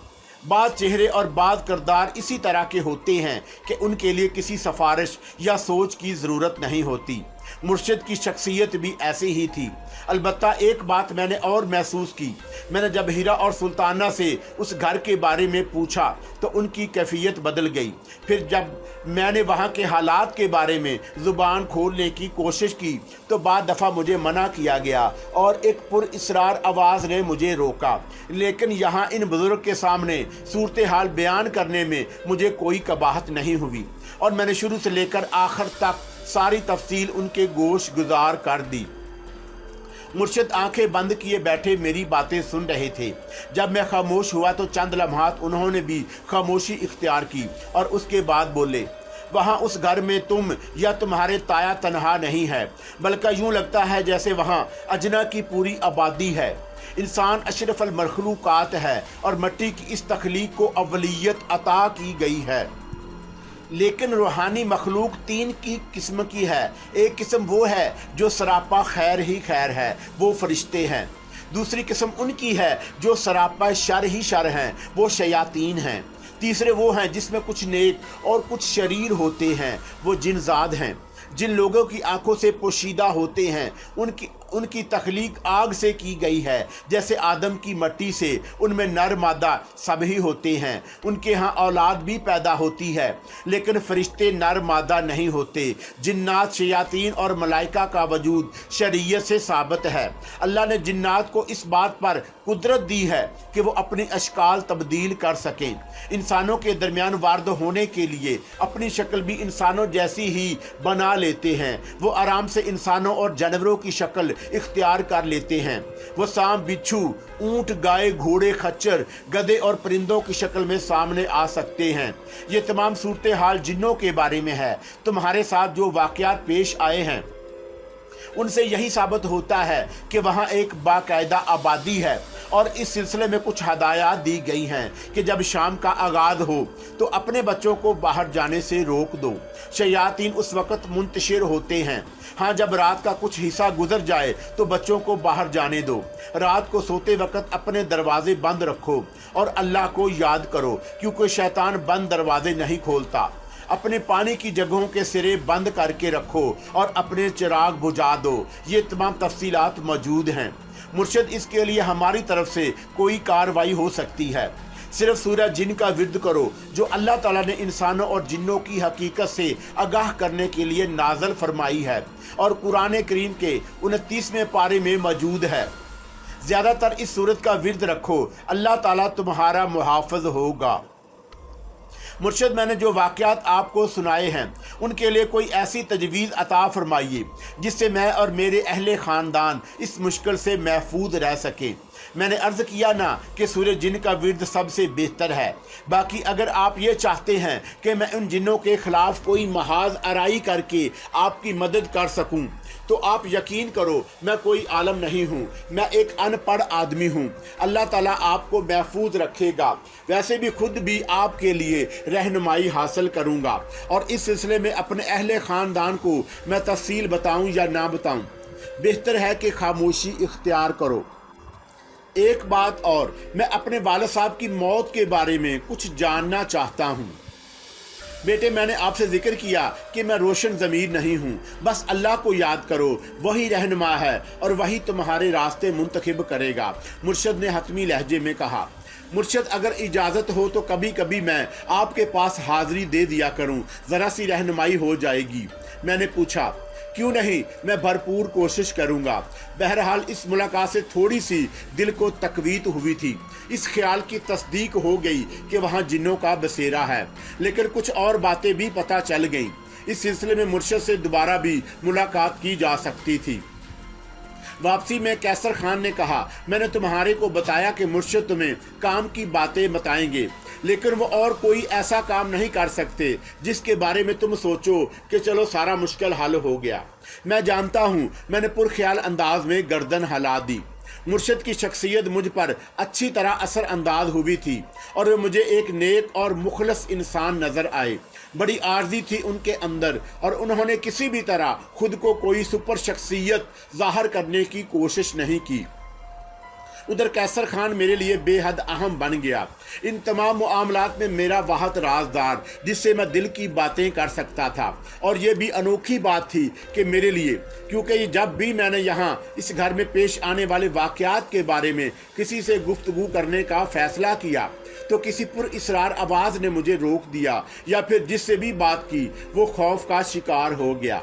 बाद चेहरे और बाद किरदार इसी तरह के होते हैं कि उनके लिए किसी सिफारिश या सोच की ज़रूरत नहीं होती। मुर्शिद की शख्सियत भी ऐसी ही थी। अलबत्ता एक बात मैंने और महसूस की। मैंने जब हीरा और सुल्ताना से उस घर के बारे में पूछा तो उनकी कैफियत बदल गई। फिर जब मैंने वहाँ के हालात के बारे में ज़ुबान खोलने की कोशिश की तो बाद दफ़ा मुझे मना किया गया और एक पुरइसरार आवाज़ ने मुझे रोका। लेकिन यहाँ इन बुज़ुर्ग के सामने सूरत हाल बयान करने में मुझे कोई कबाहत नहीं हुई, और मैंने शुरू से लेकर आखिर तक सारी तफसील उनके गोश गुजार कर दी। मुर्शिद आंखें बंद किए बैठे मेरी बातें सुन रहे थे। जब मैं खामोश हुआ तो चंद लम्हात उन्होंने भी खामोशी इख्तियार की और उसके बाद बोले, वहाँ उस घर में तुम या तुम्हारे ताया तनहा नहीं है, बल्कि यूँ लगता है जैसे वहाँ अजना की पूरी आबादी है। इंसान अशरफ अल मखलूकात है और मिट्टी की इस तख्लीक को अवलियत अता की गई है। लेकिन रूहानी मखलूक तीन की किस्म की है। एक किस्म वो है जो सरापा खैर ही खैर है, वो फरिश्ते हैं। दूसरी किस्म उनकी है जो सरापा शर ही शर हैं, वो शयातीन हैं। तीसरे वो हैं जिसमें कुछ नेक और कुछ शरीर होते हैं, वो जिनजाद हैं। जिन लोगों की आंखों से पोशीदा होते हैं उनकी तख्लीक आग से की गई है, जैसे आदम की मट्टी से। उनमें नर मादा सभी होते हैं। उनके यहाँ औलाद भी पैदा होती है, लेकिन फरिश्ते नर मादा नहीं होते। जिन्नात, शयातीन और मलाइका का वजूद शरीयत से साबित है। अल्लाह ने जिन्नात को इस बात पर कुदरत दी है कि वो अपनी अशकाल तब्दील कर सकें। इंसानों के दरमियान वार्द होने के लिए अपनी शक्ल भी इंसानों जैसी ही बना लेते हैं। वो आराम से इंसानों और जानवरों की शक्ल इख्तियार कर लेते हैं। वो सांप, बिच्छू, ऊंट, गाय, घोड़े, खच्चर, गधे और परिंदों की शक्ल में सामने आ सकते हैं। ये तमाम सूरत हाल जिन्नों के बारे में है। तुम्हारे साथ जो वाक़यात पेश आए हैं उनसे यही साबित होता है कि वहाँ एक बाकायदा आबादी है, और इस सिलसिले में कुछ हदायत दी गई हैं कि जब शाम का आगाज़ हो तो अपने बच्चों को बाहर जाने से रोक दो। शयातीन उस वक़्त मुंतशिर होते हैं। हाँ, जब रात का कुछ हिस्सा गुजर जाए तो बच्चों को बाहर जाने दो। रात को सोते वक़्त अपने दरवाजे बंद रखो और अल्लाह को याद करो, क्योंकि शैतान बंद दरवाजे नहीं खोलता। अपने पानी की जगहों के सिरे बंद करके रखो और अपने चिराग बुझा दो। ये तमाम तफसीलात मौजूद हैं। मुर्शिद, इसके लिए हमारी तरफ से कोई कार्रवाई हो सकती है। सिर्फ सूरह जिन का विर्द करो, जो अल्लाह ताला ने इंसानों और जिन्नों की हकीकत से आगाह करने के लिए नाज़िल फरमाई है, और कुरान करीम के 29वें पारे में मौजूद है। ज़्यादातर इस सूरत का विर्द रखो, अल्लाह ताला तुम्हारा मुहाफ़िज़ होगा। मुर्शिद, मैंने जो वाक़यात आपको सुनाए हैं उनके लिए कोई ऐसी तजवीज़ अता फरमाइए जिससे मैं और मेरे अहले ख़ानदान इस मुश्किल से महफूज रह सकें। मैंने अर्ज़ किया ना कि सूरह जिन का विर्द सबसे बेहतर है। बाकी अगर आप ये चाहते हैं कि मैं उन जिन्नों के ख़िलाफ़ कोई महाज आराई करके आपकी मदद कर सकूं تو آپ یقین کرو میں کوئی عالم نہیں ہوں، میں ایک ان پڑھ آدمی ہوں۔ اللہ تعالیٰ آپ کو محفوظ رکھے گا، ویسے بھی خود بھی آپ کے لیے رہنمائی حاصل کروں گا، اور اس سلسلے میں اپنے اہل خاندان کو میں تفصیل بتاؤں یا نہ بتاؤں، بہتر ہے کہ خاموشی اختیار کرو۔ ایک بات اور، میں اپنے والد صاحب کی موت کے بارے میں کچھ جاننا چاہتا ہوں۔ بیٹے، میں نے آپ سے ذکر کیا کہ میں روشن ضمیر نہیں ہوں، بس اللہ کو یاد کرو، وہی رہنما ہے اور وہی تمہارے راستے منتخب کرے گا، مرشد نے حتمی لہجے میں کہا۔ مرشد، اگر اجازت ہو تو کبھی کبھی میں آپ کے پاس حاضری دے دیا کروں، ذرا سی رہنمائی ہو جائے گی۔ میں نے پوچھا، کیوں نہیں، میں بھرپور کوشش کروں گا۔ بہرحال اس ملاقات سے تھوڑی سی دل کو تقویت ہوئی تھی، اس خیال کی تصدیق ہو گئی کہ وہاں جنوں کا بسیرا ہے، لیکن کچھ اور باتیں بھی پتہ چل گئیں۔ اس سلسلے میں مرشد سے دوبارہ بھی ملاقات کی جا سکتی تھی۔ واپسی میں کیسر خان نے کہا، میں نے تمہارے کو بتایا کہ مرشد تمہیں کام کی باتیں بتائیں گے، لیکن وہ اور کوئی ایسا کام نہیں کر سکتے جس کے بارے میں تم سوچو کہ چلو سارا مشکل حل ہو گیا۔ میں جانتا ہوں، میں نے پرخیال انداز میں گردن ہلا دی۔ مرشد کی شخصیت مجھ پر اچھی طرح اثر انداز ہوئی تھی اور وہ مجھے ایک نیک اور مخلص انسان نظر آئے۔ بڑی عاجزی تھی ان کے اندر اور انہوں نے کسی بھی طرح خود کو کوئی سپر شخصیت ظاہر کرنے کی کوشش نہیں کی۔ ادھر کیسر خان میرے لیے بے حد اہم بن گیا۔ ان تمام معاملات میں میرا واحد رازدار جس سے میں دل کی باتیں کر سکتا تھا، اور یہ بھی انوکھی بات تھی کہ میرے لیے، کیونکہ جب بھی میں نے یہاں اس گھر میں پیش آنے والے واقعات کے بارے میں کسی سے گفتگو کرنے کا فیصلہ کیا تو کسی پر اصرار آواز نے مجھے روک دیا، یا پھر جس سے بھی بات کی وہ خوف کا شکار ہو گیا۔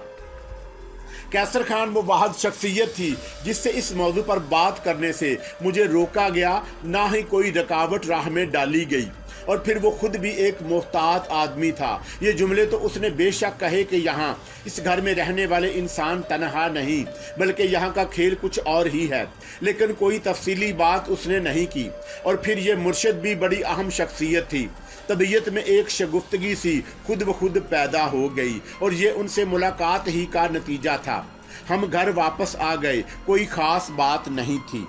کیسر خان وہ واحد شخصیت تھی جس سے اس موضوع پر بات کرنے سے مجھے روکا گیا، نہ ہی کوئی رکاوٹ راہ میں ڈالی گئی، اور پھر وہ خود بھی ایک محتاط آدمی تھا۔ یہ جملے تو اس نے بے شک کہے کہ یہاں اس گھر میں رہنے والے انسان تنہا نہیں، بلکہ یہاں کا کھیل کچھ اور ہی ہے، لیکن کوئی تفصیلی بات اس نے نہیں کی۔ اور پھر یہ مرشد بھی بڑی اہم شخصیت تھی۔ طبیعت میں ایک شگفتگی سی خود بخود پیدا ہو گئی، اور یہ ان سے ملاقات ہی کا نتیجہ تھا۔ ہم گھر واپس آ گئے، کوئی خاص بات نہیں تھی۔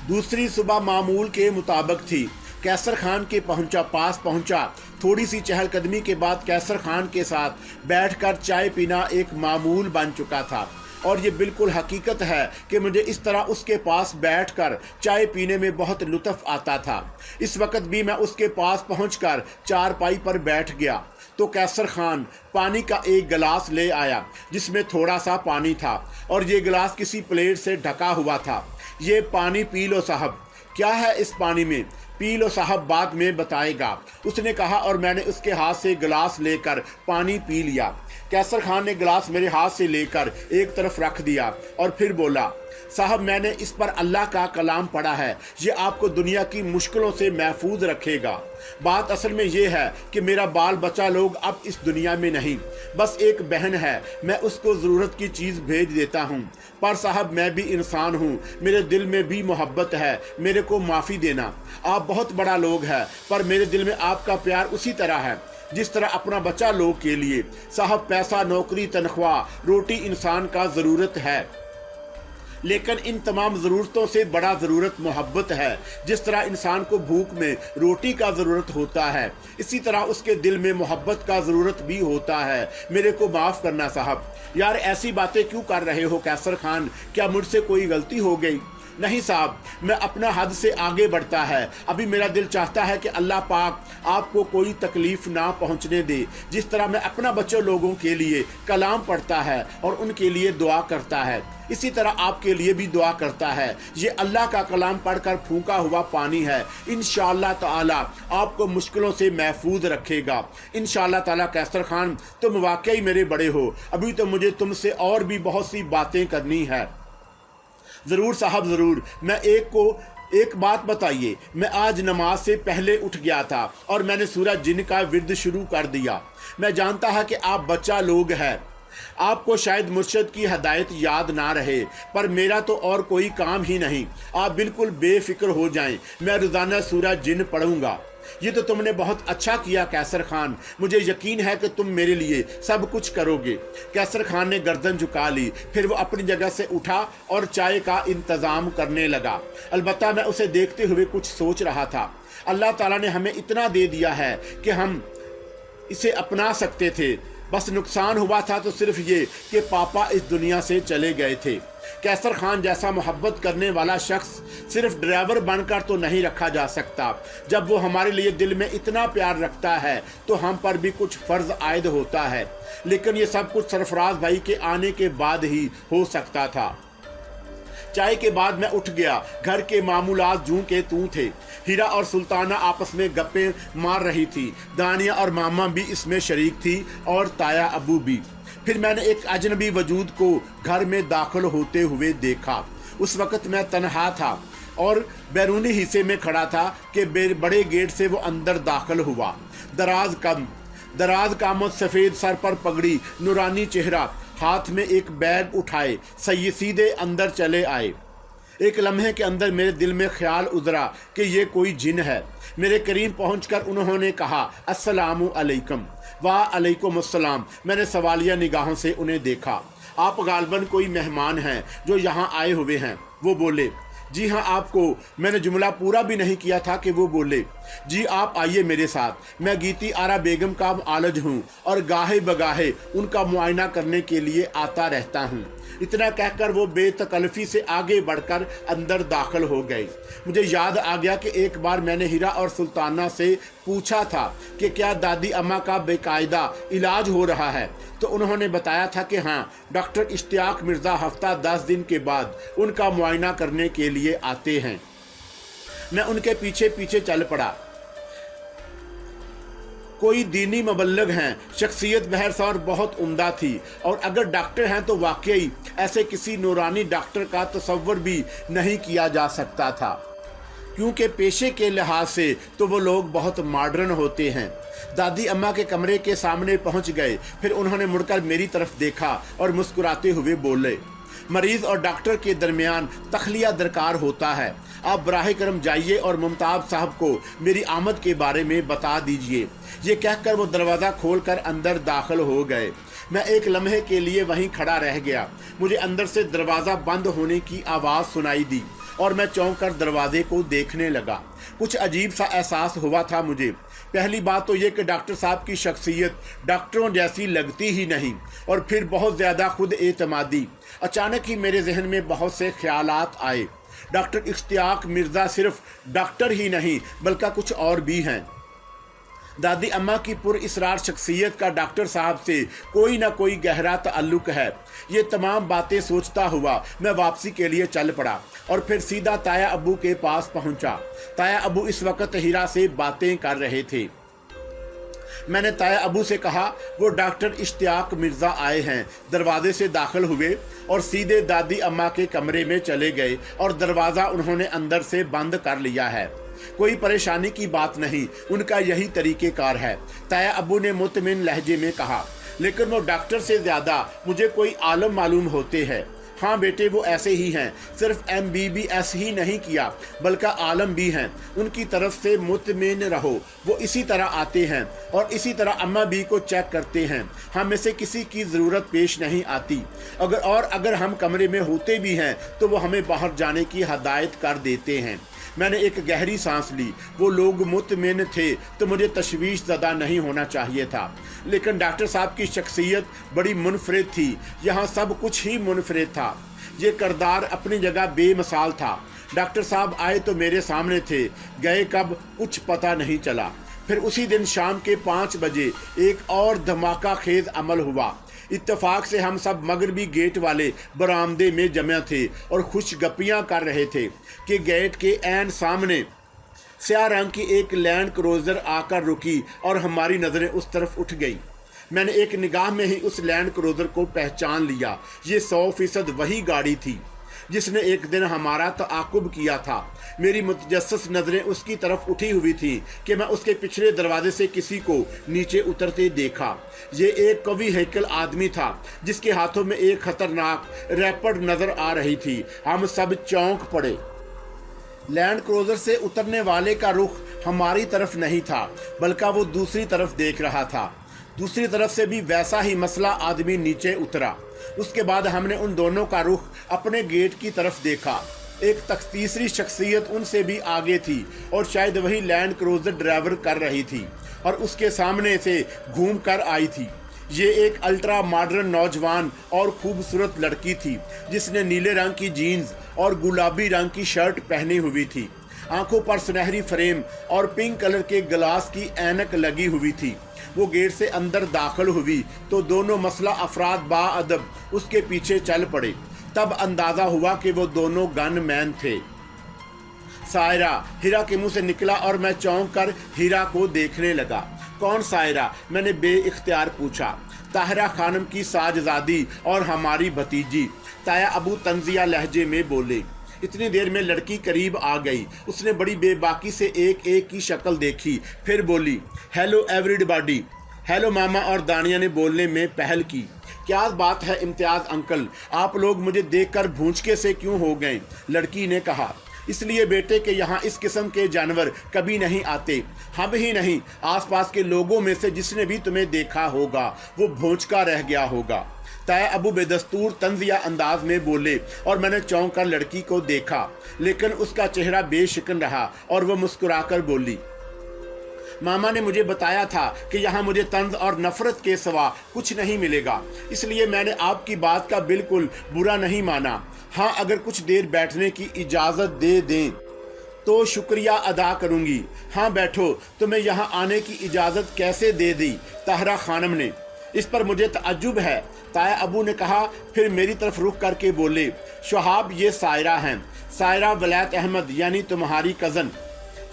دوسری صبح معمول کے مطابق تھی۔ کیسر خان کے پاس پہنچا۔ تھوڑی سی چہل قدمی کے بعد کیسر خان کے ساتھ بیٹھ کر چائے پینا ایک معمول بن چکا تھا، اور یہ بالکل حقیقت ہے کہ مجھے اس طرح اس کے پاس بیٹھ کر چائے پینے میں بہت لطف آتا تھا۔ اس وقت بھی میں اس کے پاس پہنچ کر چارپائی پر بیٹھ گیا تو کیسر خان پانی کا ایک گلاس لے آیا جس میں تھوڑا سا پانی تھا، اور یہ گلاس کسی پلیٹ سے ڈھکا ہوا تھا۔ یہ پانی پی لو صاحب۔ کیا ہے اس پانی میں؟ پی لو صاحب، بعد میں بتائے گا، اس نے کہا، اور میں نے اس کے ہاتھ سے گلاس لے کر پانی پی لیا۔ کیسر خان نے گلاس میرے ہاتھ سے لے کر ایک طرف رکھ دیا اور پھر بولا، صاحب میں نے اس پر اللہ کا کلام پڑھا ہے، یہ آپ کو دنیا کی مشکلوں سے محفوظ رکھے گا۔ بات اصل میں یہ ہے کہ میرا بال بچہ لوگ اب اس دنیا میں نہیں، بس ایک بہن ہے، میں اس کو ضرورت کی چیز بھیج دیتا ہوں، پر صاحب میں بھی انسان ہوں، میرے دل میں بھی محبت ہے، میرے کو معافی دینا۔ آپ بہت بڑا لوگ ہیں، پر میرے دل میں آپ کا پیار اسی طرح ہے جس طرح اپنا بچہ لوگ کے لیے۔ صاحب پیسہ، نوکری، تنخواہ، روٹی انسان کا ضرورت ہے، لیکن ان تمام ضرورتوں سے بڑا ضرورت محبت ہے۔ جس طرح انسان کو بھوک میں روٹی کا ضرورت ہوتا ہے، اسی طرح اس کے دل میں محبت کا ضرورت بھی ہوتا ہے۔ میرے کو معاف کرنا صاحب۔ یار ایسی باتیں کیوں کر رہے ہو کیسر خان؟ کیا مجھ سے کوئی غلطی ہو گئی؟ نہیں صاحب، میں اپنا حد سے آگے بڑھتا ہے۔ ابھی میرا دل چاہتا ہے کہ اللہ پاک آپ کو کوئی تکلیف نہ پہنچنے دے، جس طرح میں اپنا بچوں لوگوں کے لیے کلام پڑھتا ہے اور ان کے لیے دعا کرتا ہے، اسی طرح آپ کے لیے بھی دعا کرتا ہے۔ یہ اللہ کا کلام پڑھ کر پھونکا ہوا پانی ہے، انشاءاللہ تعالی آپ کو مشکلوں سے محفوظ رکھے گا۔ انشاءاللہ تعالی کیسر خان، تم واقعی میرے بڑے ہو، ابھی تو مجھے تم سے اور بھی بہت سی باتیں کرنی ہے۔ ضرور صاحب ضرور۔ میں ایک بات بتائیے، میں آج نماز سے پہلے اٹھ گیا تھا اور میں نے سورہ جن کا ورد شروع کر دیا۔ میں جانتا ہے کہ آپ بچہ لوگ ہیں، آپ کو شاید مرشد کی ہدایت یاد نہ رہے، پر میرا تو اور کوئی کام ہی نہیں، آپ بالکل بے فکر ہو جائیں، میں روزانہ سورہ جن پڑھوں گا۔ یہ تو تم نے بہت اچھا کیا قیصر خان، مجھے یقین ہے کہ تم میرے لیے سب کچھ کرو گے۔ قیصر خان نے گردن جھکا لی، پھر وہ اپنی جگہ سے اٹھا اور چائے کا انتظام کرنے لگا۔ البتہ میں اسے دیکھتے ہوئے کچھ سوچ رہا تھا۔ اللہ تعالیٰ نے ہمیں اتنا دے دیا ہے کہ ہم اسے اپنا سکتے تھے، بس نقصان ہوا تھا تو صرف یہ کہ پاپا اس دنیا سے چلے گئے تھے۔ قیصر خان جیسا محبت کرنے والا شخص صرف ڈرائیور بن کر تو نہیں رکھا جا سکتا۔ جب وہ ہمارے لیے دل میں اتنا پیار رکھتا ہے تو ہم پر بھی کچھ فرض عائد ہوتا ہے، لیکن یہ سب کچھ سرفراز بھائی کے آنے کے بعد ہی ہو سکتا تھا۔ چائے کے بعد میں اٹھ گیا۔ گھر کے معمولات جوں کے توں تھے۔ ہیرا اور سلطانہ آپس میں گپیں مار رہی تھی، دانیہ اور ماما بھی اس میں شریک تھی اور تایا ابو بھی۔ پھر میں نے ایک اجنبی وجود کو گھر میں داخل ہوتے ہوئے دیکھا۔ اس وقت میں تنہا تھا اور بیرونی حصے میں کھڑا تھا کہ بڑے گیٹ سے وہ اندر داخل ہوا۔ دراز قامت، سفید سر پر پگڑی، نورانی چہرہ، ہاتھ میں ایک بیگ اٹھائے سیدھے اندر چلے آئے۔ ایک لمحے کے اندر میرے دل میں خیال ازرا کہ یہ کوئی جن ہے۔ میرے قریب پہنچ کر انہوں نے کہا، السلام علیکم۔ وعلیکم السلام۔ میں نے سوالیہ نگاہوں سے انہیں دیکھا۔ آپ غالباً کوئی مہمان ہیں جو یہاں آئے ہوئے ہیں، وہ بولے۔ جی ہاں، آپ کو میں نے جملہ پورا بھی نہیں کیا تھا کہ وہ بولے، جی آپ آئیے میرے ساتھ، میں گیتی آرا بیگم کا معالج ہوں اور گاہے بگاہے ان کا معائنہ کرنے کے لیے آتا رہتا ہوں۔ اتنا کہہ کر وہ بے تکلفی سے آگے بڑھ کر اندر داخل ہو گئے۔ مجھے یاد آ گیا کہ ایک بار میں نے ہیرا اور سلطانہ سے پوچھا تھا کہ کیا دادی اماں کا باقاعدہ علاج ہو رہا ہے، تو انہوں نے بتایا تھا کہ ہاں، ڈاکٹر اشتیاق مرزا ہفتہ 10 دن کے بعد ان کا معائنہ کرنے کے لیے آتے ہیں۔ میں ان کے پیچھے پیچھے چل پڑا۔ کوئی دینی مبلغ ہیں، شخصیت بہرس اور بہت عمدہ تھی، اور اگر ڈاکٹر ہیں تو واقعی ایسے کسی نورانی ڈاکٹر کا تصور بھی نہیں کیا جا سکتا تھا، کیونکہ پیشے کے لحاظ سے تو وہ لوگ بہت ماڈرن ہوتے ہیں۔ دادی اماں کے کمرے کے سامنے پہنچ گئے، پھر انہوں نے مڑ کر میری طرف دیکھا اور مسکراتے ہوئے بولے، مریض اور ڈاکٹر کے درمیان تخلیہ درکار ہوتا ہے، آپ براہ کرم جائیے اور ممتاز صاحب کو میری آمد کے بارے میں بتا دیجئے۔ یہ کہہ کر وہ دروازہ کھول کر اندر داخل ہو گئے۔ میں ایک لمحے کے لیے وہیں کھڑا رہ گیا۔ مجھے اندر سے دروازہ بند ہونے کی آواز سنائی دی اور میں چونک کر دروازے کو دیکھنے لگا۔ کچھ عجیب سا احساس ہوا تھا مجھے۔ پہلی بات تو یہ کہ ڈاکٹر صاحب کی شخصیت ڈاکٹروں جیسی لگتی ہی نہیں، اور پھر بہت زیادہ خود اعتمادی۔ اچانک ہی میرے ذہن میں بہت سے خیالات آئے۔ ڈاکٹر اشتیاق مرزا صرف ڈاکٹر ہی نہیں بلکہ کچھ اور بھی ہیں۔ دادی اماں کی پر اسرار شخصیت کا ڈاکٹر صاحب سے کوئی نہ کوئی گہرا تعلق ہے۔ یہ تمام باتیں سوچتا ہوا میں واپسی کے لیے چل پڑا اور پھر سیدھا تایا ابو کے پاس پہنچا۔ تایا ابو اس وقت ہیرا سے باتیں کر رہے تھے۔ میں نے تایا ابو سے کہا، وہ ڈاکٹر اشتیاق مرزا آئے ہیں۔ دروازے سے داخل ہوئے اور سیدھے دادی اماں کے کمرے میں چلے گئے اور دروازہ انہوں نے اندر سے بند کر لیا ہے۔ کوئی پریشانی کی بات نہیں، ان کا یہی طریقہ کار ہے، تایا ابو نے مطمئن لہجے میں کہا، لیکن وہ ڈاکٹر سے زیادہ مجھے کوئی عالم معلوم ہوتے ہیں۔ ہاں بیٹے، وہ ایسے ہی ہیں، صرف MBBS ہی نہیں کیا بلکہ عالم بھی ہیں۔ ان کی طرف سے مطمئن رہو، وہ اسی طرح آتے ہیں اور اسی طرح اماں بھی کو چیک کرتے ہیں۔ ہم سے کسی کی ضرورت پیش نہیں آتی، اگر ہم کمرے میں ہوتے بھی ہیں تو وہ ہمیں باہر جانے کی ہدایت کر دیتے ہیں۔ میں نے ایک گہری سانس لی۔ وہ لوگ مطمئن تھے تو مجھے تشویش زدہ نہیں ہونا چاہیے تھا، لیکن ڈاکٹر صاحب کی شخصیت بڑی منفرد تھی۔ یہاں سب کچھ ہی منفرد تھا۔ یہ کردار اپنی جگہ بے مثال تھا۔ ڈاکٹر صاحب آئے تو میرے سامنے تھے، گئے کب کچھ پتہ نہیں چلا۔ پھر اسی دن شام کے 5 بجے ایک اور دھماکہ خیز عمل ہوا۔ اتفاق سے ہم سب مغربی گیٹ والے برآمدے میں جمع تھے اور خوش گپیاں کر رہے تھے کہ گیٹ کے عین سامنے سیاہ رنگ کی ایک لینڈ کروزر آ کر رکی اور ہماری نظریں اس طرف اٹھ گئی۔ میں نے ایک نگاہ میں ہی اس لینڈ کروزر کو پہچان لیا۔ یہ 100% وہی گاڑی تھی جس نے ایک دن ہمارا تعاقب کیا تھا۔ میری متجسس نظریں اس کی طرف اٹھی ہوئی تھی کہ میں اس کے پچھلے دروازے سے کسی کو نیچے اترتے دیکھا۔ یہ ایک قوی ہیکل آدمی تھا جس کے ہاتھوں میں ایک خطرناک ریپر نظر آ رہی تھی۔ ہم سب چونک پڑے۔ लैंड क्रूजर से उतरने वाले का रुख हमारी तरफ नहीं था, बल्कि वो दूसरी तरफ देख रहा था। दूसरी तरफ से भी वैसा ही मसला आदमी नीचे उतरा। उसके बाद हमने उन दोनों का रुख अपने गेट की तरफ देखा। एक तीसरी शख्सियत उनसे भी आगे थी और शायद वही लैंड क्रूजर ड्राइवर कर रही थी और उसके सामने से घूम कर आई थी। ये एक अल्ट्रा मॉडर्न नौजवान और खूबसूरत लड़की थी जिसने नीले रंग की जीन्स और गुलाबी रंग की शर्ट पहनी हुई थी। आंखों पर सुनहरी फ्रेम और पिंक कलर के ग्लास की ऐनक लगी हुई थी। वो गेट से अंदर दाखिल हुई तो दोनों मसला अफराद बाअदब उसके पीछे चल पड़े। तब अंदाजा हुआ कि वो दोनों गनमैन थे। सायरा हीरा के मुंह से निकला और मैं चौंक कर हीरा को देखने लगा। कौन सायरा? मैंने बेइख्तियार पूछा। ताहिरा खानम की साजजादी और हमारी भतीजी, ताया अबू तंजिया लहजे में बोले। इतनी देर में लड़की करीब आ गई। उसने बड़ी बेबाकी से एक एक की शक्ल देखी, फिर बोली, हेलो एवरीबॉडी। हेलो मामा और दानिया ने बोलने में पहल की। क्या बात है इम्तियाज़ अंकल, आप लोग मुझे देखकर भूंचके से क्यों हो गए? लड़की ने कहा, इसलिए बेटे कि यहाँ इस किस्म के जानवर कभी नहीं आते। हम ही नहीं, आसपास के लोगों में से जिसने भी तुम्हें देखा होगा वो भौंचका रह गया होगा। ताया अबू बेदस्तूर तंजिया अंदाज में बोले और मैंने चौंक कर लड़की को देखा, लेकिन उसका चेहरा बेशिकन रहा और वह मुस्कुराकर बोली, मामा ने मुझे बताया था कि यहाँ मुझे तंज और नफरत के सिवा कुछ नहीं मिलेगा, इसलिए मैंने आपकी बात का बिल्कुल बुरा नहीं माना। हाँ, अगर कुछ देर बैठने की इजाज़त दे दें तो शुक्रिया अदा करूँगी। हाँ बैठो, तुम्हें यहाँ आने की इजाज़त कैसे दे दी? ताहिरा खानम ने। इस पर मुझे तअज्जुब है, ताया अबू ने कहा, फिर मेरी तरफ रुख करके बोले, शहाब ये सायरा हैं, सायरा वलायत अहमद यानी तुम्हारी कज़न।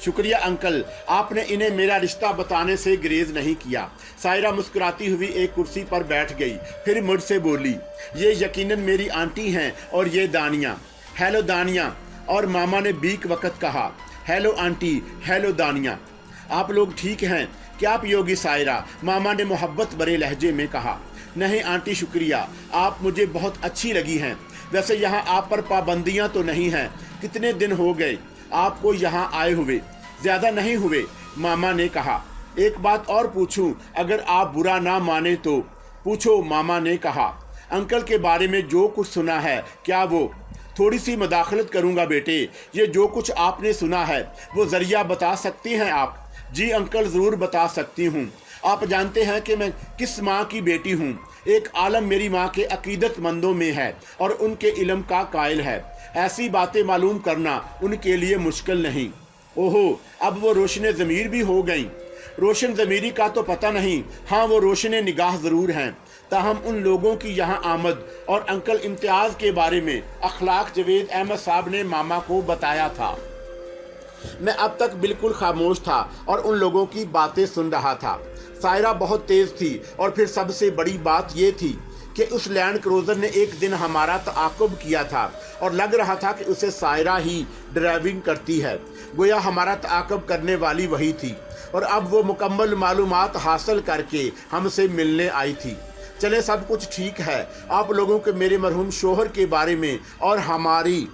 शुक्रिया अंकल, आपने इन्हें मेरा रिश्ता बताने से गुरेज नहीं किया। सायरा मुस्कुराती हुई एक कुर्सी पर बैठ गई, फिर मुझसे बोली, ये यकीनन मेरी आंटी हैं और ये दानिया। हेलो दानिया। और मामा ने बीक वक्त कहा, हेलो आंटी, हेलो दानिया। आप लोग ठीक हैं? क्या पियोगी सायरा? मामा ने मोहब्बत भरे लहजे में कहा। नहीं आंटी शुक्रिया, आप मुझे बहुत अच्छी लगी हैं। वैसे यहाँ आप पर पाबंदियाँ तो नहीं हैं? कितने दिन हो गए आपको यहाँ आए हुए? ज़्यादा नहीं हुए, मामा ने कहा। एक बात और पूछूं, अगर आप बुरा ना माने तो? पूछो, मामा ने कहा। अंकल के बारे में जो कुछ सुना है, क्या वो? थोड़ी सी मदाखलत करूँगा बेटे, ये जो कुछ आपने सुना है वो ज़रिया बता सकती हैं आप? जी अंकल, ज़रूर बता सकती हूँ। आप जानते हैं कि मैं किस माँ की बेटी हूँ। एक आलम मेरी माँ के अकीदतमंदों में है और उनके इल्म का कायल है। ऐसी बातें मालूम करना उनके लिए मुश्किल नहीं। ओहो, अब वो रोशन ज़मीर भी हो गई। रोशन ज़मीरी का तो पता नहीं, हाँ वो रोशन निगाह ज़रूर हैं। ताहम उन लोगों की यहाँ आमद और अंकल इम्तियाज़ के बारे में अखलाक जवेद अहमद साहब ने मामा को बताया था। मैं अब तक बिल्कुल खामोश था और उन लोगों की बातें सुन रहा था। सायरा बहुत तेज़ थी और फिर सबसे बड़ी बात ये थी कि उस लैंड क्रूज़र ने एक दिन हमारा ताक़ुब किया था और लग रहा था कि उसे सायरा ही ड्राइविंग करती है। गोया हमारा ताक़ुब करने वाली वही थी और अब वो मुकम्मल मालूमात हासिल करके हमसे मिलने आई थी। चले, सब कुछ ठीक है। आप लोगों के मेरे मरहूम शोहर के बारे में और हमारी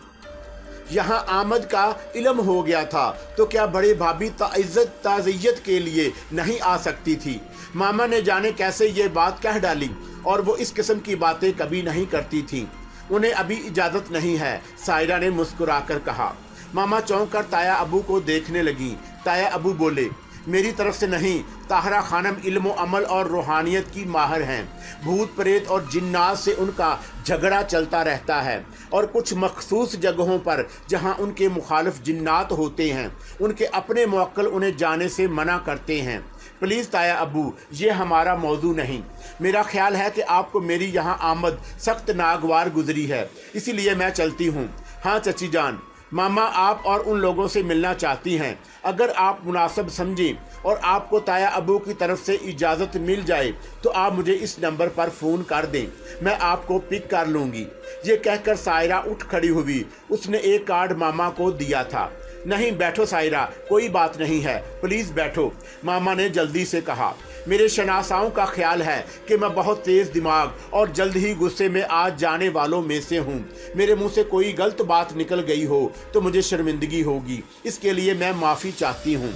यहाँ आमद का इल्म हो गया था, तो क्या बड़े भाभी ताज़ियत के लिए नहीं आ सकती थी? मामा ने जाने कैसे ये बात कह डाली और वो इस किस्म की बातें कभी नहीं करती थी। उन्हें अभी इजाज़त नहीं है, सायरा ने मुस्कुराकर कहा। मामा चौंक कर ताया अबू को देखने लगी। ताया अबू बोले, मेरी तरफ से नहीं, ताहिरा खानम इल्म अमल और रूहानियत की माहिर हैं। भूत प्रेत और जिन्नात से उनका झगड़ा चलता रहता है और कुछ मखसूस जगहों पर जहां उनके मुखालिफ जिन्नात होते हैं, उनके अपने मुवक्किल उन्हें जाने से मना करते हैं। प्लीज़ ताया अबू, ये हमारा मौजू नहीं। मेरा ख्याल है कि आपको मेरी यहाँ आमद सख्त नागवार गुजरी है, इसीलिए मैं चलती हूँ। हाँ चची जान, मामा आप और उन लोगों से मिलना चाहती हैं। अगर आप मुनासिब समझें और आपको ताया अबू की तरफ से इजाज़त मिल जाए तो आप मुझे इस नंबर पर फ़ोन कर दें, मैं आपको पिक कर लूँगी। ये कहकर सायरा उठ खड़ी हुई। उसने एक कार्ड मामा को दिया था। नहीं बैठो सायरा, कोई बात नहीं है, प्लीज़ बैठो, मामा ने जल्दी से कहा। मेरे शनासाओं का ख्याल है कि मैं बहुत तेज़ दिमाग और जल्द ही गुस्से में आ जाने वालों में से हूँ। मेरे मुंह से कोई गलत बात निकल गई हो तो मुझे शर्मिंदगी होगी, इसके लिए मैं माफ़ी चाहती हूँ।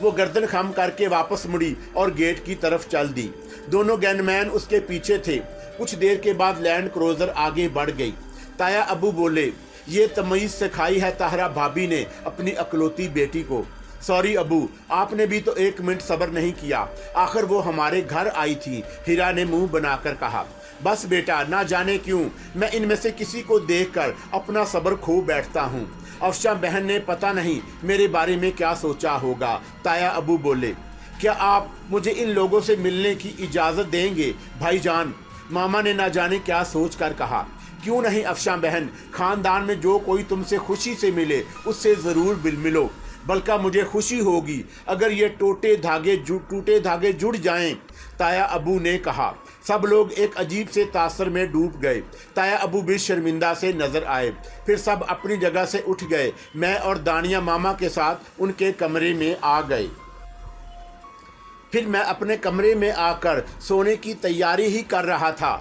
वो गर्दन खम करके वापस मुड़ी और गेट की तरफ चल दी। दोनों गैनमैन उसके पीछे थे। कुछ देर के बाद लैंड क्रूज़र आगे बढ़ गई। ताया अबू बोले, ये तमीज़ सिखाई है ताहरा भाभी ने अपनी अकलौती बेटी को। सॉरी अबू, आपने भी तो 1 मिनट सब्र नहीं किया, आखिर वो हमारे घर आई थी, हीरा ने मुंह बनाकर कहा। बस बेटा, ना जाने क्यों मैं इनमें से किसी को देखकर अपना सब्र खो बैठता हूँ। अफशा बहन ने पता नहीं मेरे बारे में क्या सोचा होगा। ताया अबू बोले, क्या आप मुझे इन लोगों से मिलने की इजाज़त देंगे भाईजान? मामा ने ना जाने क्या सोच कर कहा। क्यों नहीं अफशा बहन, ख़ानदान में जो कोई तुमसे खुशी से मिले उससे ज़रूर मिलो, बल्कि मुझे खुशी होगी अगर ये टूटे धागे जुड़ जाएं। ताया अबू ने कहा। सब लोग एक अजीब से तासर में डूब गए। ताया अबू भी शर्मिंदा से नजर आए। फिर सब अपनी जगह से उठ गए। मैं और दानिया मामा के साथ उनके कमरे में आ गए। फिर मैं अपने कमरे में आकर सोने की तैयारी ही कर रहा था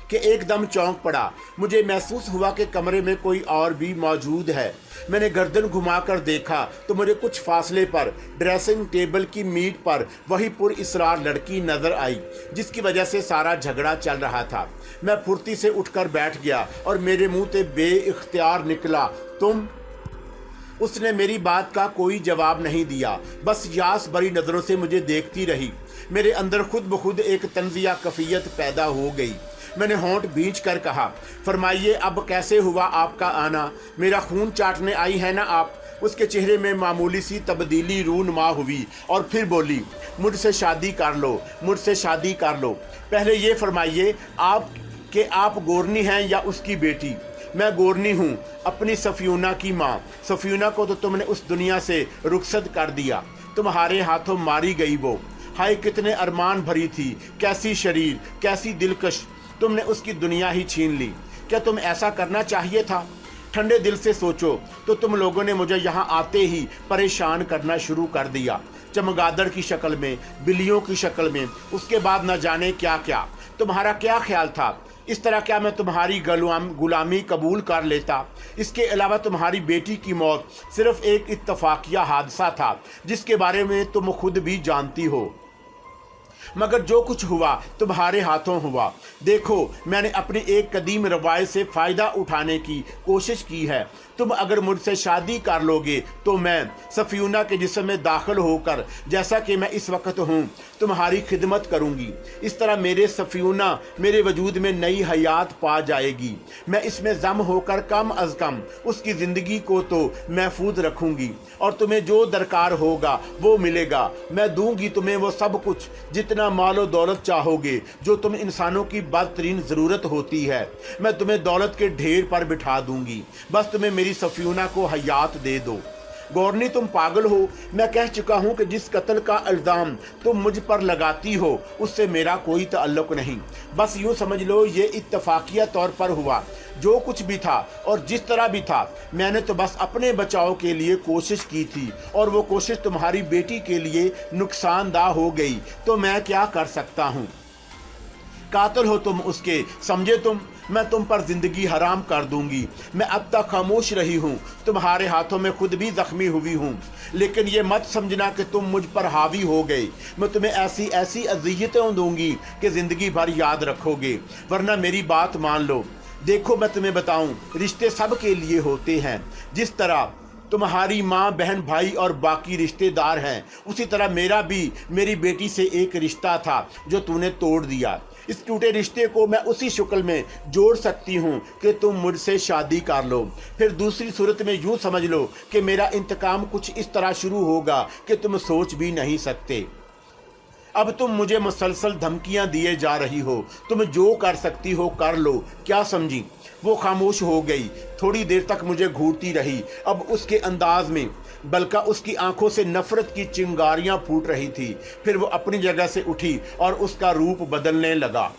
कि एकदम चौंक पड़ा। मुझे महसूस हुआ कि कमरे में कोई और भी मौजूद है। मैंने गर्दन घुमाकर देखा तो मुझे कुछ फासले पर ड्रेसिंग टेबल की मीट पर वही पुरइसरार लड़की नजर आई जिसकी वजह से सारा झगड़ा चल रहा था। मैं फुर्ती से उठकर बैठ गया और मेरे मुंह से बेइख्तियार निकला, तुम? उसने मेरी बात का कोई जवाब नहीं दिया, बस यास भरी नज़रों से मुझे देखती रही। मेरे अंदर खुद ब खुद एक तंजिया कफियत पैदा हो गई। मैंने होंठ भींच कर कहा, फरमाइए अब कैसे हुआ आपका आना? मेरा खून चाटने आई है ना आप? उसके चेहरे में मामूली सी तब्दीली रूनुमा हुई और फिर बोली, मुझसे शादी कर लो, मुझसे शादी कर लो। पहले ये फरमाइए आप गोरनी हैं या उसकी बेटी? मैं गोरनी हूँ, अपनी सफ़ियूना की माँ। सफ़ियूना को तो तुमने उस दुनिया से रुखसत कर दिया, तुम्हारे हाथों मारी गई वो। हाय कितने अरमान भरी थी, कैसी शरीर, कैसी दिलकश, तुमने उसकी दुनिया ही छीन ली। क्या तुम ऐसा करना चाहिए था? ठंडे दिल से सोचो तो तुम लोगों ने मुझे यहाँ आते ही परेशान करना शुरू कर दिया, चमगादड़ की शक्ल में, बिल्लियों की शक्ल में, उसके बाद न जाने क्या क्या। तुम्हारा क्या ख्याल था? इस तरह क्या मैं तुम्हारी गुलामी कबूल कर लेता? इसके अलावा तुम्हारी बेटी की मौत सिर्फ एक इत्तफाकिया हादसा था जिसके बारे में तुम खुद भी जानती हो, मगर जो कुछ हुआ तुम्हारे हाथों हुआ। देखो, मैंने अपनी एक कदीम रवायत से फ़ायदा उठाने की कोशिश की है। तुम अगर मुझसे शादी कर लोगे तो मैं सफ़ियूना के जिस्म में दाखिल होकर, जैसा कि मैं इस वक्त हूँ, तुम्हारी खिदमत करूँगी। इस तरह मेरे सफ़ियूना मेरे वजूद में नई हयात पा जाएगी। मैं इसमें ज़म होकर कम अज़ कम उसकी ज़िंदगी को तो महफूज रखूँगी और तुम्हें जो दरकार होगा वो मिलेगा। मैं दूँगी तुम्हें वो सब कुछ, जितना मालो दौलत चाहोगे, जो तुम इंसानों की बदतरीन ज़रूरत होती है। मैं तुम्हें दौलत के ढेर पर बिठा दूँगी, बस तुम्हें मेरी सफ़ियूना को हयात दे दो। गौरनी, तुम पागल हो। मैं कह चुका हूँ कि जिस कत्ल का इल्ज़ाम तुम मुझ पर लगाती हो उससे मेरा कोई ताल्लुक़ नहीं। बस यूँ समझ लो ये इत्तफाकिया तौर पर हुआ। जो कुछ भी था और जिस तरह भी था, मैंने तो बस अपने बचाव के लिए कोशिश की थी और वो कोशिश तुम्हारी बेटी के लिए नुकसानदा हो गई, तो मैं क्या कर सकता हूँ? कातिल हो तुम उसके, समझे तुम? मैं तुम पर जिंदगी हराम कर दूंगी। मैं अब तक खामोश रही हूँ, तुम्हारे हाथों में खुद भी जख्मी हुई हूँ, लेकिन ये मत समझना कि तुम मुझ पर हावी हो गए। मैं तुम्हें ऐसी ऐसी अज़ियतें दूंगी कि ज़िंदगी भर याद रखोगे, वरना मेरी बात मान लो। देखो, मैं तुम्हें बताऊं, रिश्ते सब के लिए होते हैं। जिस तरह तुम्हारी माँ, बहन, भाई और बाकी रिश्तेदार हैं, उसी तरह मेरा भी मेरी बेटी से एक रिश्ता था जो तूने तोड़ दिया। इस टूटे रिश्ते को मैं उसी शक्ल में जोड़ सकती हूँ कि तुम मुझसे शादी कर लो। फिर दूसरी सूरत में यूँ समझ लो कि मेरा इंतकाम कुछ इस तरह शुरू होगा कि तुम सोच भी नहीं सकते। अब तुम मुझे मुसलसल धमकियां दिए जा रही हो, तुम जो कर सकती हो कर लो, क्या समझी? वो खामोश हो गई। थोड़ी देर तक मुझे घूरती रही, अब उसके अंदाज में, बल्कि उसकी आंखों से नफरत की चिंगारियां फूट रही थी। फिर वो अपनी जगह से उठी और उसका रूप बदलने लगा।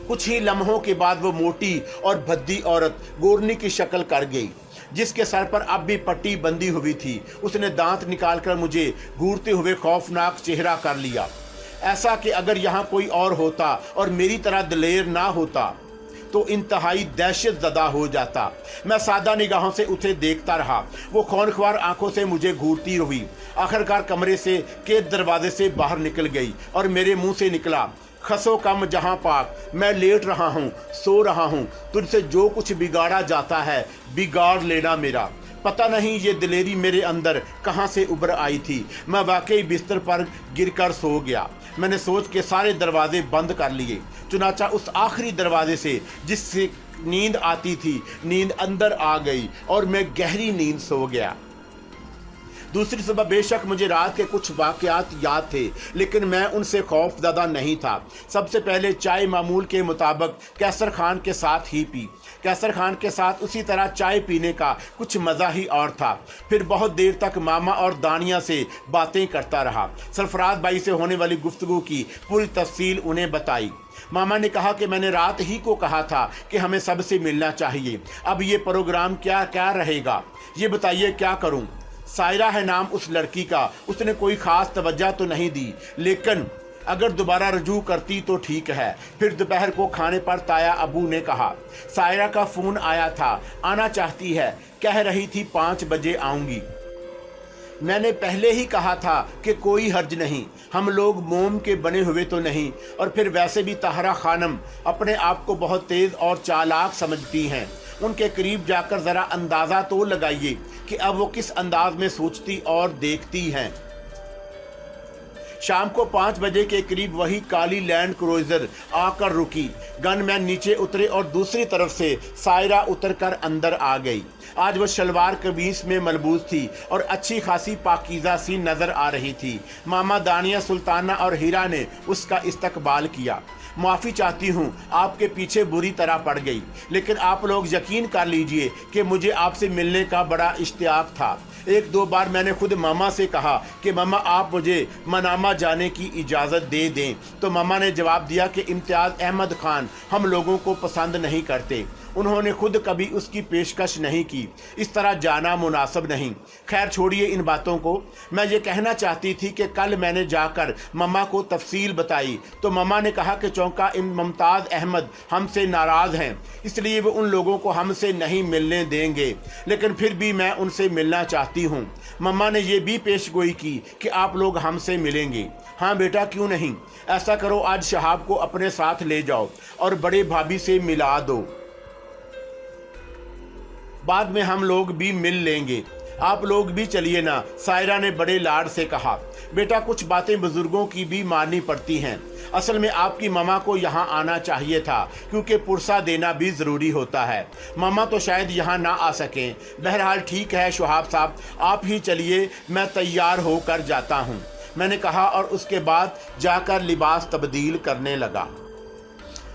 कुछ ही लम्हों के बाद वो मोटी और भद्दी औरत गोरनी की शक्ल कर गई। जिसके सर पर अब भी पट्टी बंधी हुई थी। उसने दांत निकालकर मुझे घूरते हुए खौफनाक चेहरा कर लिया, ऐसा कि अगर यहाँ कोई और होता और मेरी तरह दिलेर ना होता तो इंतहाई दहशत ज़दा हो जाता। मैं सादा निगाहों से उसे देखता रहा। वो खूनख्वार आंखों से मुझे घूरती रही। आखिरकार कमरे से के दरवाजे से बाहर निकल गई और मेरे मुंह से निकला, खसो कम जहां पाक, मैं लेट रहा हूं, सो रहा हूं, तुझसे जो कुछ बिगाड़ा जाता है बिगाड़ लेना मेरा। पता नहीं ये दिलेरी मेरे अंदर कहां से उभर आई थी। मैं वाकई बिस्तर पर गिरकर सो गया। मैंने सोच के सारे दरवाजे बंद कर लिए। चुनाचा उस आखिरी दरवाजे से जिससे नींद आती थी, नींद अंदर आ गई और मैं गहरी नींद सो गया। दूसरी सुबह बेशक मुझे रात के कुछ वाक़यात याद थे, लेकिन मैं उनसे खौफज़दा नहीं था। सबसे पहले चाय मामूल के मुताबिक कैसर खान के साथ ही पी। कैसर खान के साथ उसी तरह चाय पीने का कुछ मज़ा ही और था। फिर बहुत देर तक मामा और दानिया से बातें करता रहा। सरफराज भाई से होने वाली गुफ्तगू की पूरी तफसील उन्हें बताई। मामा ने कहा कि मैंने रात ही को कहा था कि हमें सबसे मिलना चाहिए। अब ये प्रोग्राम क्या क्या रहेगा, ये बताइए, क्या करूं? सायरा है नाम उस लड़की का। उसने कोई ख़ास तवज्जो तो नहीं दी, लेकिन अगर दोबारा रजू करती तो ठीक है। फिर दोपहर को खाने पर ताया अबू ने कहा, सायरा का फ़ोन आया था, आना चाहती है, कह रही थी 5 बजे आऊँगी। मैंने पहले ही कहा था कि कोई हर्ज नहीं, हम लोग मोम के बने हुए तो नहीं, और फिर वैसे भी ताहरा खानम अपने आप को बहुत तेज़ और चालाक समझती हैं। उनके करीब जाकर ज़रा अंदाज़ा तो लगाइए कि अब वो किस अंदाज में सोचती और देखती हैं। शाम को 5 बजे के करीब वही काली लैंड क्रूज़र आकर रुकी। गनमैन नीचे उतरे और दूसरी तरफ से सायरा उतरकर अंदर आ गई। आज वह शलवार कमीज में मलबूस थी और अच्छी खासी पाकीज़ा सी नज़र आ रही थी। मामा दानिया, सुल्ताना और हीरा ने उसका इस्तकबाल किया। माफ़ी चाहती हूँ, आपके पीछे बुरी तरह पड़ गई, लेकिन आप लोग यकीन कर लीजिए कि मुझे आपसे मिलने का बड़ा इश्तियाक था। 1-2 बार मैंने खुद मामा से कहा कि मामा आप मुझे मनामा जाने की इजाज़त दे दें, तो मामा ने जवाब दिया कि इम्तियाज़ अहमद खान हम लोगों को पसंद नहीं करते। उन्होंने खुद कभी उसकी पेशकश नहीं की। इस तरह जाना मुनासिब नहीं। खैर छोड़िए इन बातों को। मैं ये कहना चाहती थी कि कल मैंने जाकर मम्मा को तफसील बताई तो मम्मा ने कहा कि चौंका मुमताज़ अहमद हमसे नाराज़ हैं, इसलिए वो उन लोगों को हमसे नहीं मिलने देंगे, लेकिन फिर भी मैं उनसे मिलना चाहती हूँ। मम्मा ने यह भी पेशगोई की कि आप लोग हमसे मिलेंगे। हाँ बेटा, क्यों नहीं। ऐसा करो, आज शहाब को अपने साथ ले जाओ और बड़े भाभी से मिला दो, बाद में हम लोग भी मिल लेंगे। आप लोग भी चलिए ना, सायरा ने बड़े लाड से कहा। बेटा, कुछ बातें बुजुर्गों की भी माननी पड़ती हैं। असल में आपकी मामा को यहाँ आना चाहिए था, क्योंकि पुरसा देना भी ज़रूरी होता है। मामा तो शायद यहाँ ना आ सकें। बहरहाल ठीक है शहाब साहब, आप ही चलिए, मैं तैयार होकर जाता हूँ, मैंने कहा और उसके बाद जाकर लिबास तब्दील करने लगा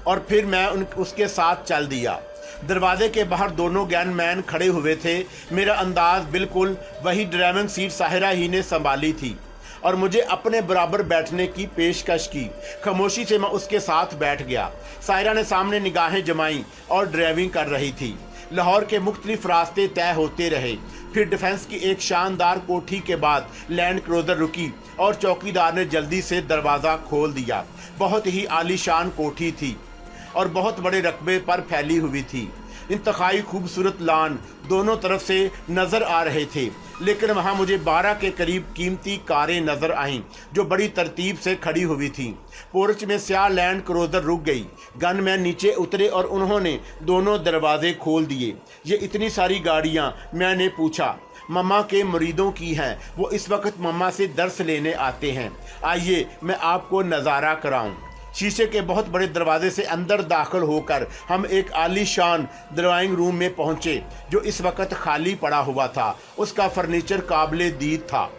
और फिर मैं उसके साथ चल दिया। दरवाजे के बाहर दोनों गनमैन खड़े हुए थे। मेरा अंदाज बिल्कुल वही ड्राइविंग सीट साहिरा ही ने संभाली थी और मुझे अपने बराबर बैठने की पेशकश की। खामोशी से मैं उसके साथ बैठ गया। साहिरा ने सामने निगाहें जमाई और ड्राइविंग कर रही थी। लाहौर के मुख्तलिफ रास्ते तय होते रहे। फिर डिफेंस की एक शानदार कोठी के बाद लैंड क्रूज़र रुकी और चौकीदार ने जल्दी से दरवाज़ा खोल दिया। बहुत ही आलीशान कोठी थी और बहुत बड़े रकबे पर फैली हुई थी। इंतहाई खूबसूरत लान दोनों तरफ से नज़र आ रहे थे, लेकिन वहाँ मुझे 12 के करीब कीमती कारें नज़र आईं जो बड़ी तरतीब से खड़ी हुई थीं। पोर्च में स्याह लैंड क्रूज़र रुक गई। गनमैन नीचे उतरे और उन्होंने दोनों दरवाजे खोल दिए। ये इतनी सारी गाड़ियाँ, मैंने पूछा। मम्मा के मुरीदों की हैं, वो इस वक्त मम्मा से दर्स लेने आते हैं। आइए मैं आपको नज़ारा कराऊँ। शीशे के बहुत बड़े दरवाजे से अंदर दाखिल होकर हम एक आलीशान ड्राइंग रूम में पहुंचे जो इस वक्त खाली पड़ा हुआ था। उसका फर्नीचर काबिले दीद था।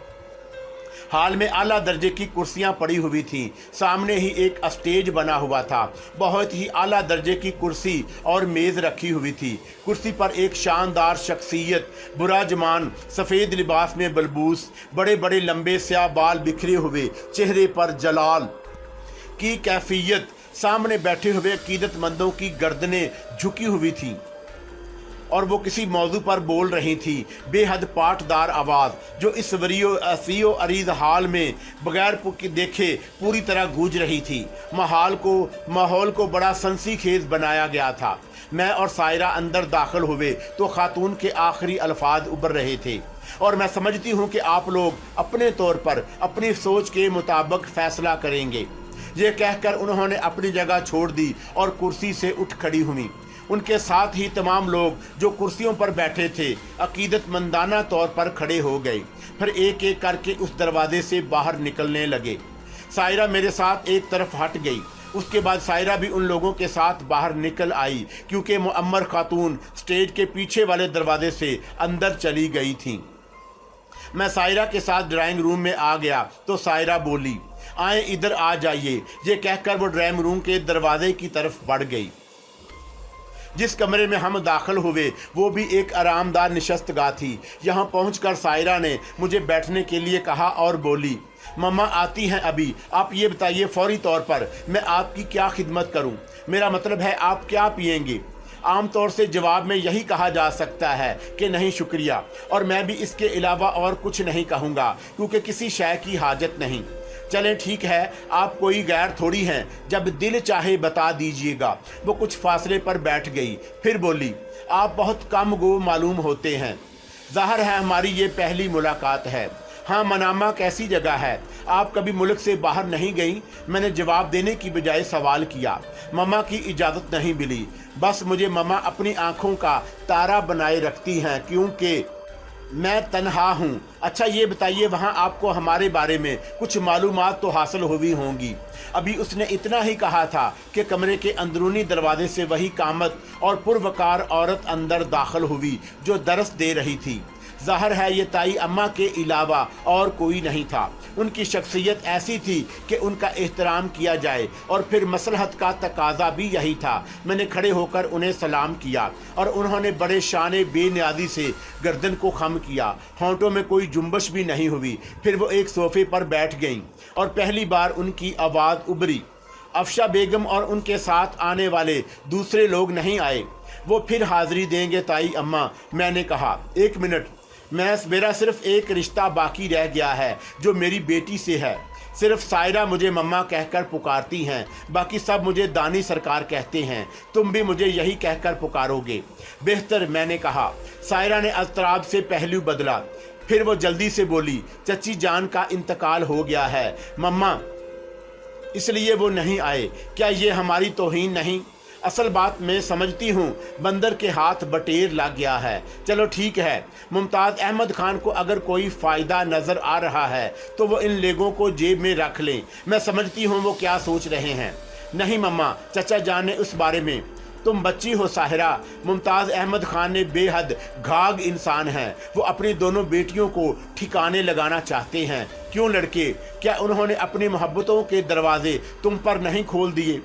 हाल में आला दर्जे की कुर्सियां पड़ी हुई थीं। सामने ही एक स्टेज बना हुआ था। बहुत ही आला दर्जे की कुर्सी और मेज़ रखी हुई थी। कुर्सी पर एक शानदार शख्सियत, बुराजमान सफ़ेद लिबास में बलबूस, बड़े बड़े लंबे स्याह बाल बिखरे हुए, चेहरे पर जलाल की कैफियत, सामने बैठे हुए अकीदतमंदों की गर्दनें झुकी हुई थीं। और वो किसी मौजू पर बोल रही थी। बेहद पाटदार आवाज़ जो इस वसीओ अरीज हाल में बगैर देखे पूरी तरह गूंज रही थी। माहौल को बड़ा सनसीखेज बनाया गया था। मैं और सायरा अंदर दाखिल हुए तो खातून के आखिरी अल्फाज उभर रहे थे, और मैं समझती हूँ कि आप लोग अपने तौर पर अपनी सोच के मुताबिक फैसला करेंगे। ये कहकर उन्होंने अपनी जगह छोड़ दी और कुर्सी से उठ खड़ी हुई। उनके साथ ही तमाम लोग जो कुर्सियों पर बैठे थे अकीदतमंदाना तौर पर खड़े हो गए, फिर एक एक करके उस दरवाजे से बाहर निकलने लगे। सायरा मेरे साथ एक तरफ हट गई। उसके बाद सायरा भी उन लोगों के साथ बाहर निकल आई, क्योंकि मुअम्मर खातून स्टेज के पीछे वाले दरवाजे से अंदर चली गई थी। मैं सायरा के साथ ड्राइंग रूम में आ गया तो सायरा बोली, आए इधर आ जाइए। ये कहकर वो ड्राइंग रूम के दरवाजे की तरफ बढ़ गई। जिस कमरे में हम दाखिल हुए वो भी एक आरामदार नशस्तगाह थी। यहाँ पहुँचकर सायरा ने मुझे बैठने के लिए कहा और बोली, मम्मा आती हैं अभी, आप ये बताइए फौरी तौर पर मैं आपकी क्या खिदमत करूं? मेरा मतलब है आप क्या पिएंगे? आम तौर से जवाब में यही कहा जा सकता है कि नहीं शुक्रिया, और मैं भी इसके अलावा और कुछ नहीं कहूँगा, क्योंकि किसी शय की हाजत नहीं। चलें ठीक है, आप कोई गैर थोड़ी हैं, जब दिल चाहे बता दीजिएगा। वो कुछ फासले पर बैठ गई, फिर बोली, आप बहुत कम गो मालूम होते हैं। ज़ाहिर है हमारी ये पहली मुलाकात है। हाँ, मनामा कैसी जगह है? आप कभी मुल्क से बाहर नहीं गई? मैंने जवाब देने की बजाय सवाल किया। मम्मा की इजाज़त नहीं मिली। बस मुझे मम्मा अपनी आंखों का तारा बनाए रखती हैं, क्योंकि मैं तन्हा हूँ। अच्छा ये बताइए, वहाँ आपको हमारे बारे में कुछ मालूमात तो हासिल हुई होंगी। अभी उसने इतना ही कहा था कि कमरे के अंदरूनी दरवाजे से वही कामत और पुरवकार औरत अंदर दाखिल हुई जो दरस दे रही थी। ज़ाहिर है ये ताई अम्मा के अलावा और कोई नहीं था। उनकी शख्सियत ऐसी थी कि उनका एहतराम किया जाए, और फिर मसलहत का तकाजा भी यही था। मैंने खड़े होकर उन्हें सलाम किया और उन्होंने बड़े शान बेनियाजी से गर्दन को खम किया। होंठों में कोई जुम्बश भी नहीं हुई। फिर वो एक सोफे पर बैठ गईं और पहली बार उनकी आवाज़ उभरी। अफशा बेगम और उनके साथ आने वाले दूसरे लोग नहीं आए। वो फिर हाज़िरी देंगे ताई अम्मा। मैंने कहा, एक मिनट, मेरा सिर्फ एक रिश्ता बाकी रह गया है जो मेरी बेटी से है। सिर्फ सायरा मुझे मम्मा कहकर पुकारती हैं, बाकी सब मुझे दानी सरकार कहते हैं। तुम भी मुझे यही कहकर पुकारोगे। बेहतर, मैंने कहा। सायरा ने अज़तराब से पहलू बदला। फिर वो जल्दी से बोली, चची जान का इंतकाल हो गया है मम्मा, इसलिए वो नहीं आए। क्या ये हमारी तौहीन नहीं? असल बात मैं समझती हूँ बंदर के हाथ बटेर लग गया है। चलो ठीक है, मुमताज़ अहमद खान को अगर कोई फ़ायदा नज़र आ रहा है तो वो इन लोगों को जेब में रख लें। मैं समझती हूँ वो क्या सोच रहे हैं। नहीं मम्मा, चचा जान ने उस बारे में। तुम बच्ची हो साहिरा। मुमताज़ अहमद खान ने बेहद घाग इंसान हैं। वो अपनी दोनों बेटियों को ठिकाने लगाना चाहते हैं। क्यों लड़के, क्या उन्होंने अपनी मोहब्बतों के दरवाजे तुम पर नहीं खोल दिए?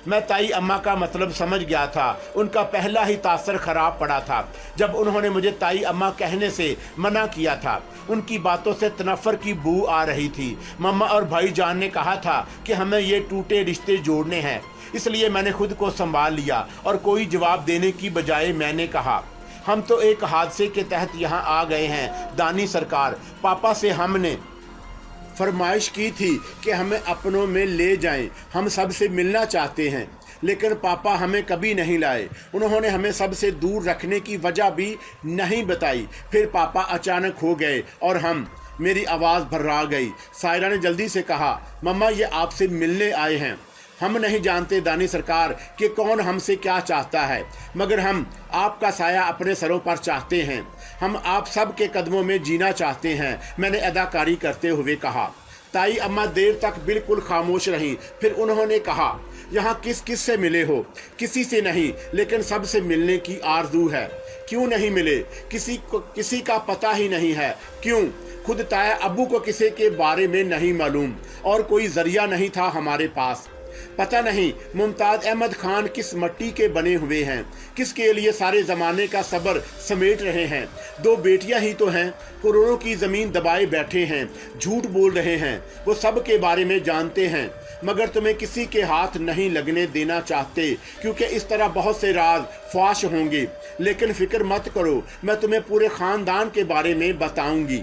मैं ताई अम्मा का मतलब समझ गया था। उनका पहला ही तासर ख़राब पड़ा था जब उन्होंने मुझे ताई अम्मा कहने से मना किया था। उनकी बातों से तनफ़र की बू आ रही थी। मम्मा और भाई जान ने कहा था कि हमें ये टूटे रिश्ते जोड़ने हैं, इसलिए मैंने खुद को संभाल लिया और कोई जवाब देने की बजाय मैंने कहा, हम तो एक हादसे के तहत यहाँ आ गए हैं दानी सरकार। पापा से हमने फरमाइश की थी कि हमें अपनों में ले जाएं। हम सबसे मिलना चाहते हैं, लेकिन पापा हमें कभी नहीं लाए। उन्होंने हमें सबसे दूर रखने की वजह भी नहीं बताई। फिर पापा अचानक हो गए और मेरी आवाज़ भर्रा गई। सायरा ने जल्दी से कहा, मम्मा ये आपसे मिलने आए हैं। हम नहीं जानते दानी सरकार कि कौन हमसे क्या चाहता है, मगर हम आपका साया अपने सरों पर चाहते हैं। हम आप सब के कदमों में जीना चाहते हैं, मैंने अदाकारी करते हुए कहा। ताई अम्मा देर तक बिल्कुल खामोश रहीं। फिर उन्होंने कहा, यहाँ किस किस से मिले हो? किसी से नहीं, लेकिन सबसे मिलने की आरजू है। क्यों नहीं मिले? किसी का पता ही नहीं है। क्यों? खुद ताया अब्बू को किसी के बारे में नहीं मालूम, और कोई जरिया नहीं था हमारे पास। पता नहीं मुमताज़ अहमद खान किस मट्टी के बने हुए हैं, किसके लिए सारे ज़माने का सब्र समेट रहे हैं। 2 बेटियां ही तो हैं, करोड़ों की ज़मीन दबाए बैठे हैं, झूठ बोल रहे हैं। वो सब के बारे में जानते हैं। मगर तुम्हें किसी के हाथ नहीं लगने देना चाहते, क्योंकि इस तरह बहुत से राज फाश होंगे। लेकिन फिक्र मत करो, मैं तुम्हें पूरे खानदान के बारे में बताऊंगी।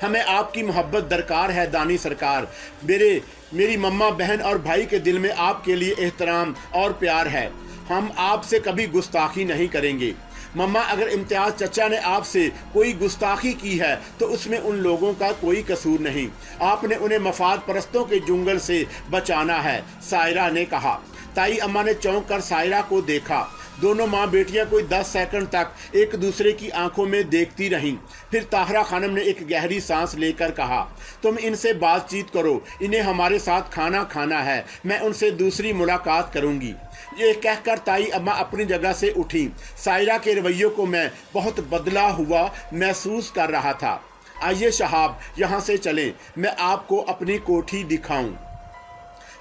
हमें आपकी मोहब्बत दरकार है दानी सरकार। मेरी मम्मा, बहन और भाई के दिल में आपके लिए एहतराम और प्यार है। हम आपसे कभी गुस्ताखी नहीं करेंगे। मम्मा, अगर इम्तियाज़ चचा ने आपसे कोई गुस्ताखी की है तो उसमें उन लोगों का कोई कसूर नहीं। आपने उन्हें मफाद परस्तों के जुंगल से बचाना है, सायरा ने कहा। ताई अम्मा ने चौंक कर सायरा को देखा। दोनों माँ बेटियां कोई 10 सेकंड तक एक दूसरे की आंखों में देखती रहीं। फिर ताहरा खानम ने एक गहरी सांस लेकर कहा, तुम इनसे बातचीत करो, इन्हें हमारे साथ खाना खाना है, मैं उनसे दूसरी मुलाकात करूंगी। ये कहकर ताई अम्मा अपनी जगह से उठी। सायरा के रवैयों को मैं बहुत बदला हुआ महसूस कर रहा था। आइए शहाब, यहाँ से चलें, मैं आपको अपनी कोठी दिखाऊं,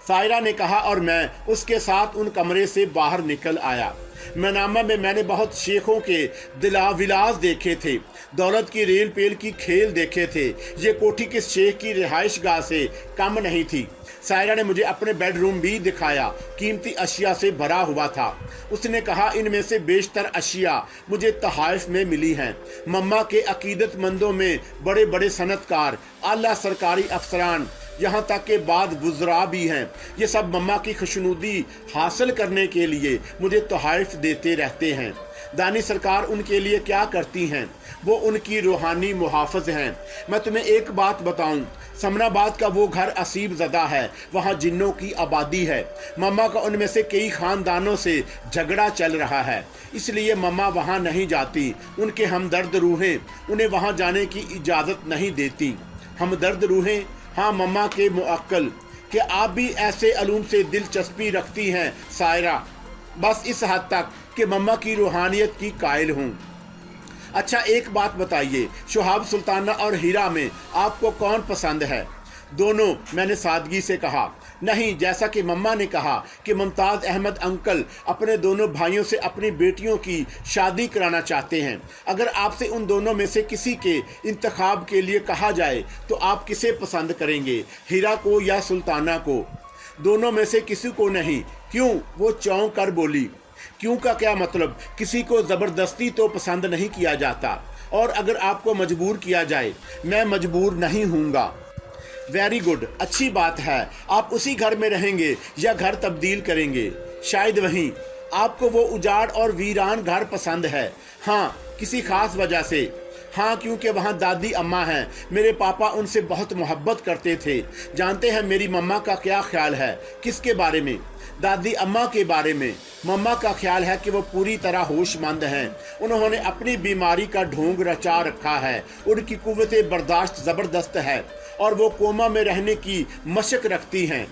सायरा ने कहा, और मैं उसके साथ उन कमरे से बाहर निकल आया। मनामा में मैंने बहुत शेखों के दिलाविलास देखे थे, दौलत की रेल पेल की खेल देखे थे। ये कोठी किस शेख की रिहाइश गाह से कम नहीं थी। सायरा ने मुझे अपने बेडरूम भी दिखाया, कीमती अशिया से भरा हुआ था। उसने कहा, इनमें से बेशतर अशिया मुझे तहाइफ में मिली हैं। मम्मा के अकीदतमंदों में बड़े बड़े सनतकार, आला सरकारी अफसरान, यहाँ तक के बाद वुज़रा भी हैं। ये सब मम्मा की खुशनुदी हासिल करने के लिए मुझे तोहफ़े देते रहते हैं। दानी सरकार उनके लिए क्या करती हैं, वो उनकी रूहानी मुहाफ़िज़ हैं। मैं तुम्हें एक बात बताऊं, समनाबाद का वो घर असीब ज़दा है, वहाँ जिन्नों की आबादी है। मम्मा का उनमें से कई ख़ानदानों से झगड़ा चल रहा है, इसलिए मम्मा वहाँ नहीं जाती। उनके हमदर्द रूहें उन्हें वहाँ जाने की इजाज़त नहीं देती। हमदर्द रूहें, हाँ मम्मा के मुअक्कल, कि आप भी ऐसे अलूम से दिलचस्पी रखती हैं सायरा, बस इस हद तक कि मम्मा की रूहानियत की कायल हूँ। अच्छा एक बात बताइए, शहाब सुल्ताना और हीरा में आपको कौन पसंद है? दोनों, मैंने सादगी से कहा। नहीं, जैसा कि मम्मा ने कहा कि मुमताज़ अहमद अंकल अपने दोनों भाइयों से अपनी बेटियों की शादी कराना चाहते हैं। अगर आपसे उन दोनों में से किसी के इंतखाब के लिए कहा जाए तो आप किसे पसंद करेंगे, हीरा को या सुल्ताना को? दोनों में से किसी को नहीं। क्यों? वो चौंक कर बोली। क्यों का क्या मतलब? किसी को ज़बरदस्ती तो पसंद नहीं किया जाता, और अगर आपको मजबूर किया जाए, मैं मजबूर नहीं हूँगा। वेरी गुड, अच्छी बात है। आप उसी घर में रहेंगे या घर तब्दील करेंगे? शायद वहीं। आपको वो उजाड़ और वीरान घर पसंद है? हाँ, किसी खास वजह से? हाँ, क्योंकि वहाँ दादी अम्मा हैं। मेरे पापा उनसे बहुत मोहब्बत करते थे। जानते हैं मेरी मम्मा का क्या ख्याल है? किसके बारे में? दादी अम्मा के बारे में। मम्मा का ख्याल है कि वो पूरी तरह होशमंद हैं। उन्होंने अपनी बीमारी का ढोंग रचा रखा है। उनकी कुव्वत बर्दाश्त ज़बरदस्त है और वो कोमा में रहने की मशक रखती हैं।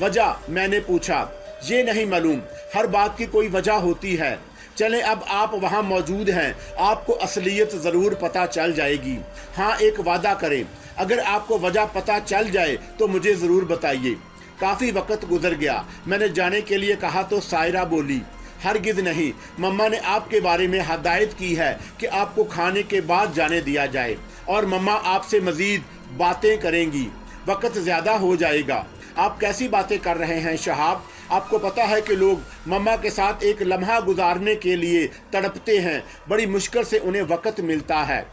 वजह? मैंने पूछा। ये नहीं मालूम, हर बात की कोई वजह होती है। चलें, अब आप वहाँ मौजूद हैं, आपको असलियत ज़रूर पता चल जाएगी। हाँ, एक वादा करें, अगर आपको वजह पता चल जाए तो मुझे ज़रूर बताइए। काफ़ी वक्त गुजर गया। मैंने जाने के लिए कहा तो सायरा बोली, हरगिज़ नहीं, मम्मा ने आपके बारे में हदायत की है कि आपको खाने के बाद जाने दिया जाए, और मम्मा आपसे मज़ीद बातें करेंगी। वक्त ज़्यादा हो जाएगा। आप कैसी बातें कर रहे हैं शहाब? आपको पता है कि लोग मम्मा के साथ एक लम्हा गुजारने के लिए तड़पते हैं। बड़ी मुश्किल से उन्हें वक्त मिलता है,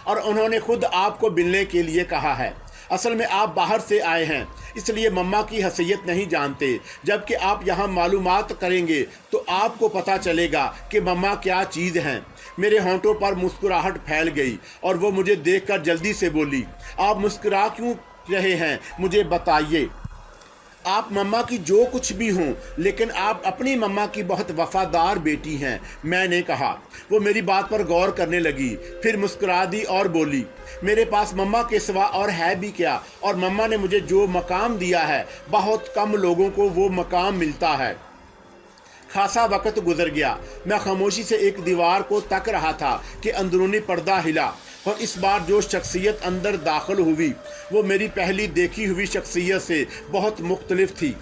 और उन्होंने खुद आपको मिलने के लिए कहा है। असल में आप बाहर से आए हैं, इसलिए मम्मा की हैसियत नहीं जानते। जबकि आप यहाँ मालूमात करेंगे तो आपको पता चलेगा कि मम्मा क्या चीज़ हैं। मेरे होंठों पर मुस्कुराहट फैल गई और वो मुझे देखकर जल्दी से बोली, आप मुस्कुरा क्यों रहे हैं, मुझे बताइए। आप मम्मा की जो कुछ भी हों, लेकिन आप अपनी मम्मा की बहुत वफादार बेटी हैं, मैंने कहा। वो मेरी बात पर गौर करने लगी, फिर मुस्कुरा दी और बोली, मेरे पास मम्मा के सिवा और है भी क्या, और मम्मा ने मुझे जो मकाम दिया है, बहुत कम लोगों को वो मकाम मिलता है। खासा वक्त गुजर गया। मैं खामोशी से एक दीवार को तक रहा था कि अंदरूनी पर्दा हिला, और इस बार जो शख्सियत अंदर दाखिल हुई वो मेरी पहली देखी हुई शख्सियत से बहुत मुख्तलिफ थी।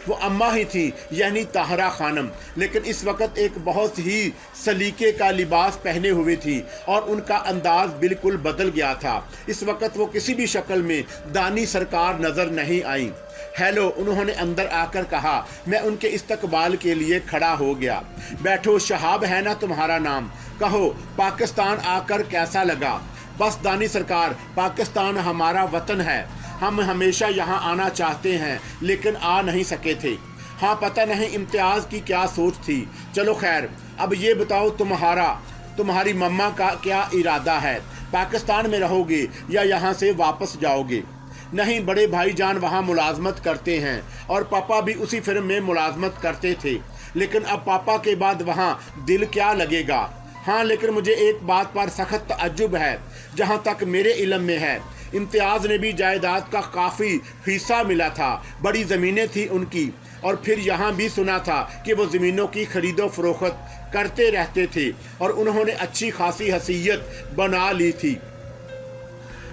वो अम्मा ही थी, यानी ताहरा खानम, लेकिन इस वक्त एक बहुत ही सलीके का लिबास पहने हुए थी और उनका अंदाज बिल्कुल बदल गया था। इस वक्त वो किसी भी शक्ल में दानी सरकार नजर नहीं आई। हेलो, उन्होंने अंदर आकर कहा। मैं उनके इस्तकबाल के लिए खड़ा हो गया। बैठो, शहाब है ना तुम्हारा नाम? कहो, पाकिस्तान आकर कैसा लगा? बस दानी सरकार, पाकिस्तान हमारा वतन है। हम हमेशा यहाँ आना चाहते हैं लेकिन आ नहीं सके थे। हाँ, पता नहीं इम्तियाज़ की क्या सोच थी। चलो खैर, अब ये बताओ तुम्हारी मम्मा का क्या इरादा है? पाकिस्तान में रहोगे या यहाँ से वापस जाओगे? नहीं, बड़े भाईजान वहाँ मुलाजमत करते हैं और पापा भी उसी फिल्म में मुलाजमत करते थे, लेकिन अब पापा के बाद वहाँ दिल क्या लगेगा। हाँ, लेकिन मुझे एक बात पर सख्त तअज्जुब है। जहाँ तक मेरे इल्म में है, इम्तियाज़ ने भी जायदाद का काफ़ी हिस्सा मिला था, बड़ी ज़मीनें थी उनकी, और फिर यहाँ भी सुना था कि वो ज़मीनों की खरीदो फरोख्त करते रहते थे और उन्होंने अच्छी खासी हैसियत बना ली थी।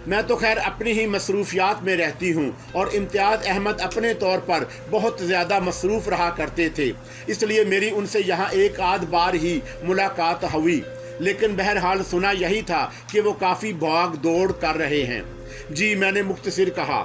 मैं तो खैर अपनी ही मसरूफियात में रहती हूँ और इम्तियाज़ अहमद अपने तौर पर बहुत ज़्यादा मसरूफ़ रहा करते थे, इसलिए मेरी उनसे यहाँ एक आध बार ही मुलाकात हुई। लेकिन बहरहाल सुना यही था कि वो काफ़ी भाग दौड़ कर रहे हैं। जी, मैंने मुख्तसर कहा।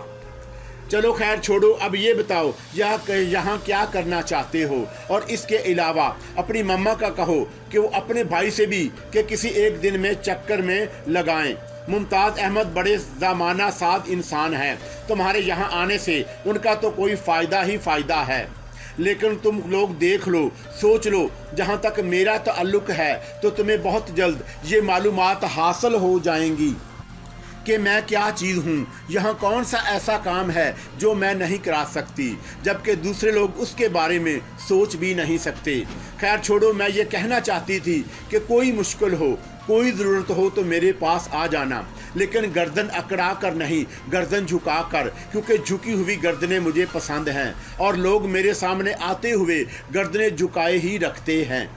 चलो खैर छोड़ो, अब ये बताओ यहाँ क्या करना चाहते हो? और इसके अलावा अपनी मम्मा का कहो कि वो अपने भाई से भी कि किसी एक दिन में चक्कर में लगाएं। मुमताज़ अहमद बड़े ज़माना साद इंसान हैं, तुम्हारे यहाँ आने से उनका तो कोई फ़ायदा ही फ़ायदा है। लेकिन तुम लोग देख लो, सोच लो, जहाँ तक मेरा ताल्लुक़ है तो तुम्हें बहुत जल्द ये मालूमात हासिल हो जाएंगी कि मैं क्या चीज़ हूँ। यहाँ कौन सा ऐसा काम है जो मैं नहीं करा सकती, जबकि दूसरे लोग उसके बारे में सोच भी नहीं सकते। खैर छोड़ो, मैं ये कहना चाहती थी कि कोई मुश्किल हो, कोई ज़रूरत हो तो मेरे पास आ जाना, लेकिन गर्दन अकड़ा कर नहीं, गर्दन झुका कर, क्योंकि झुकी हुई गर्दनें मुझे पसंद हैं और लोग मेरे सामने आते हुए गर्दनें झुकाए ही रखते हैं।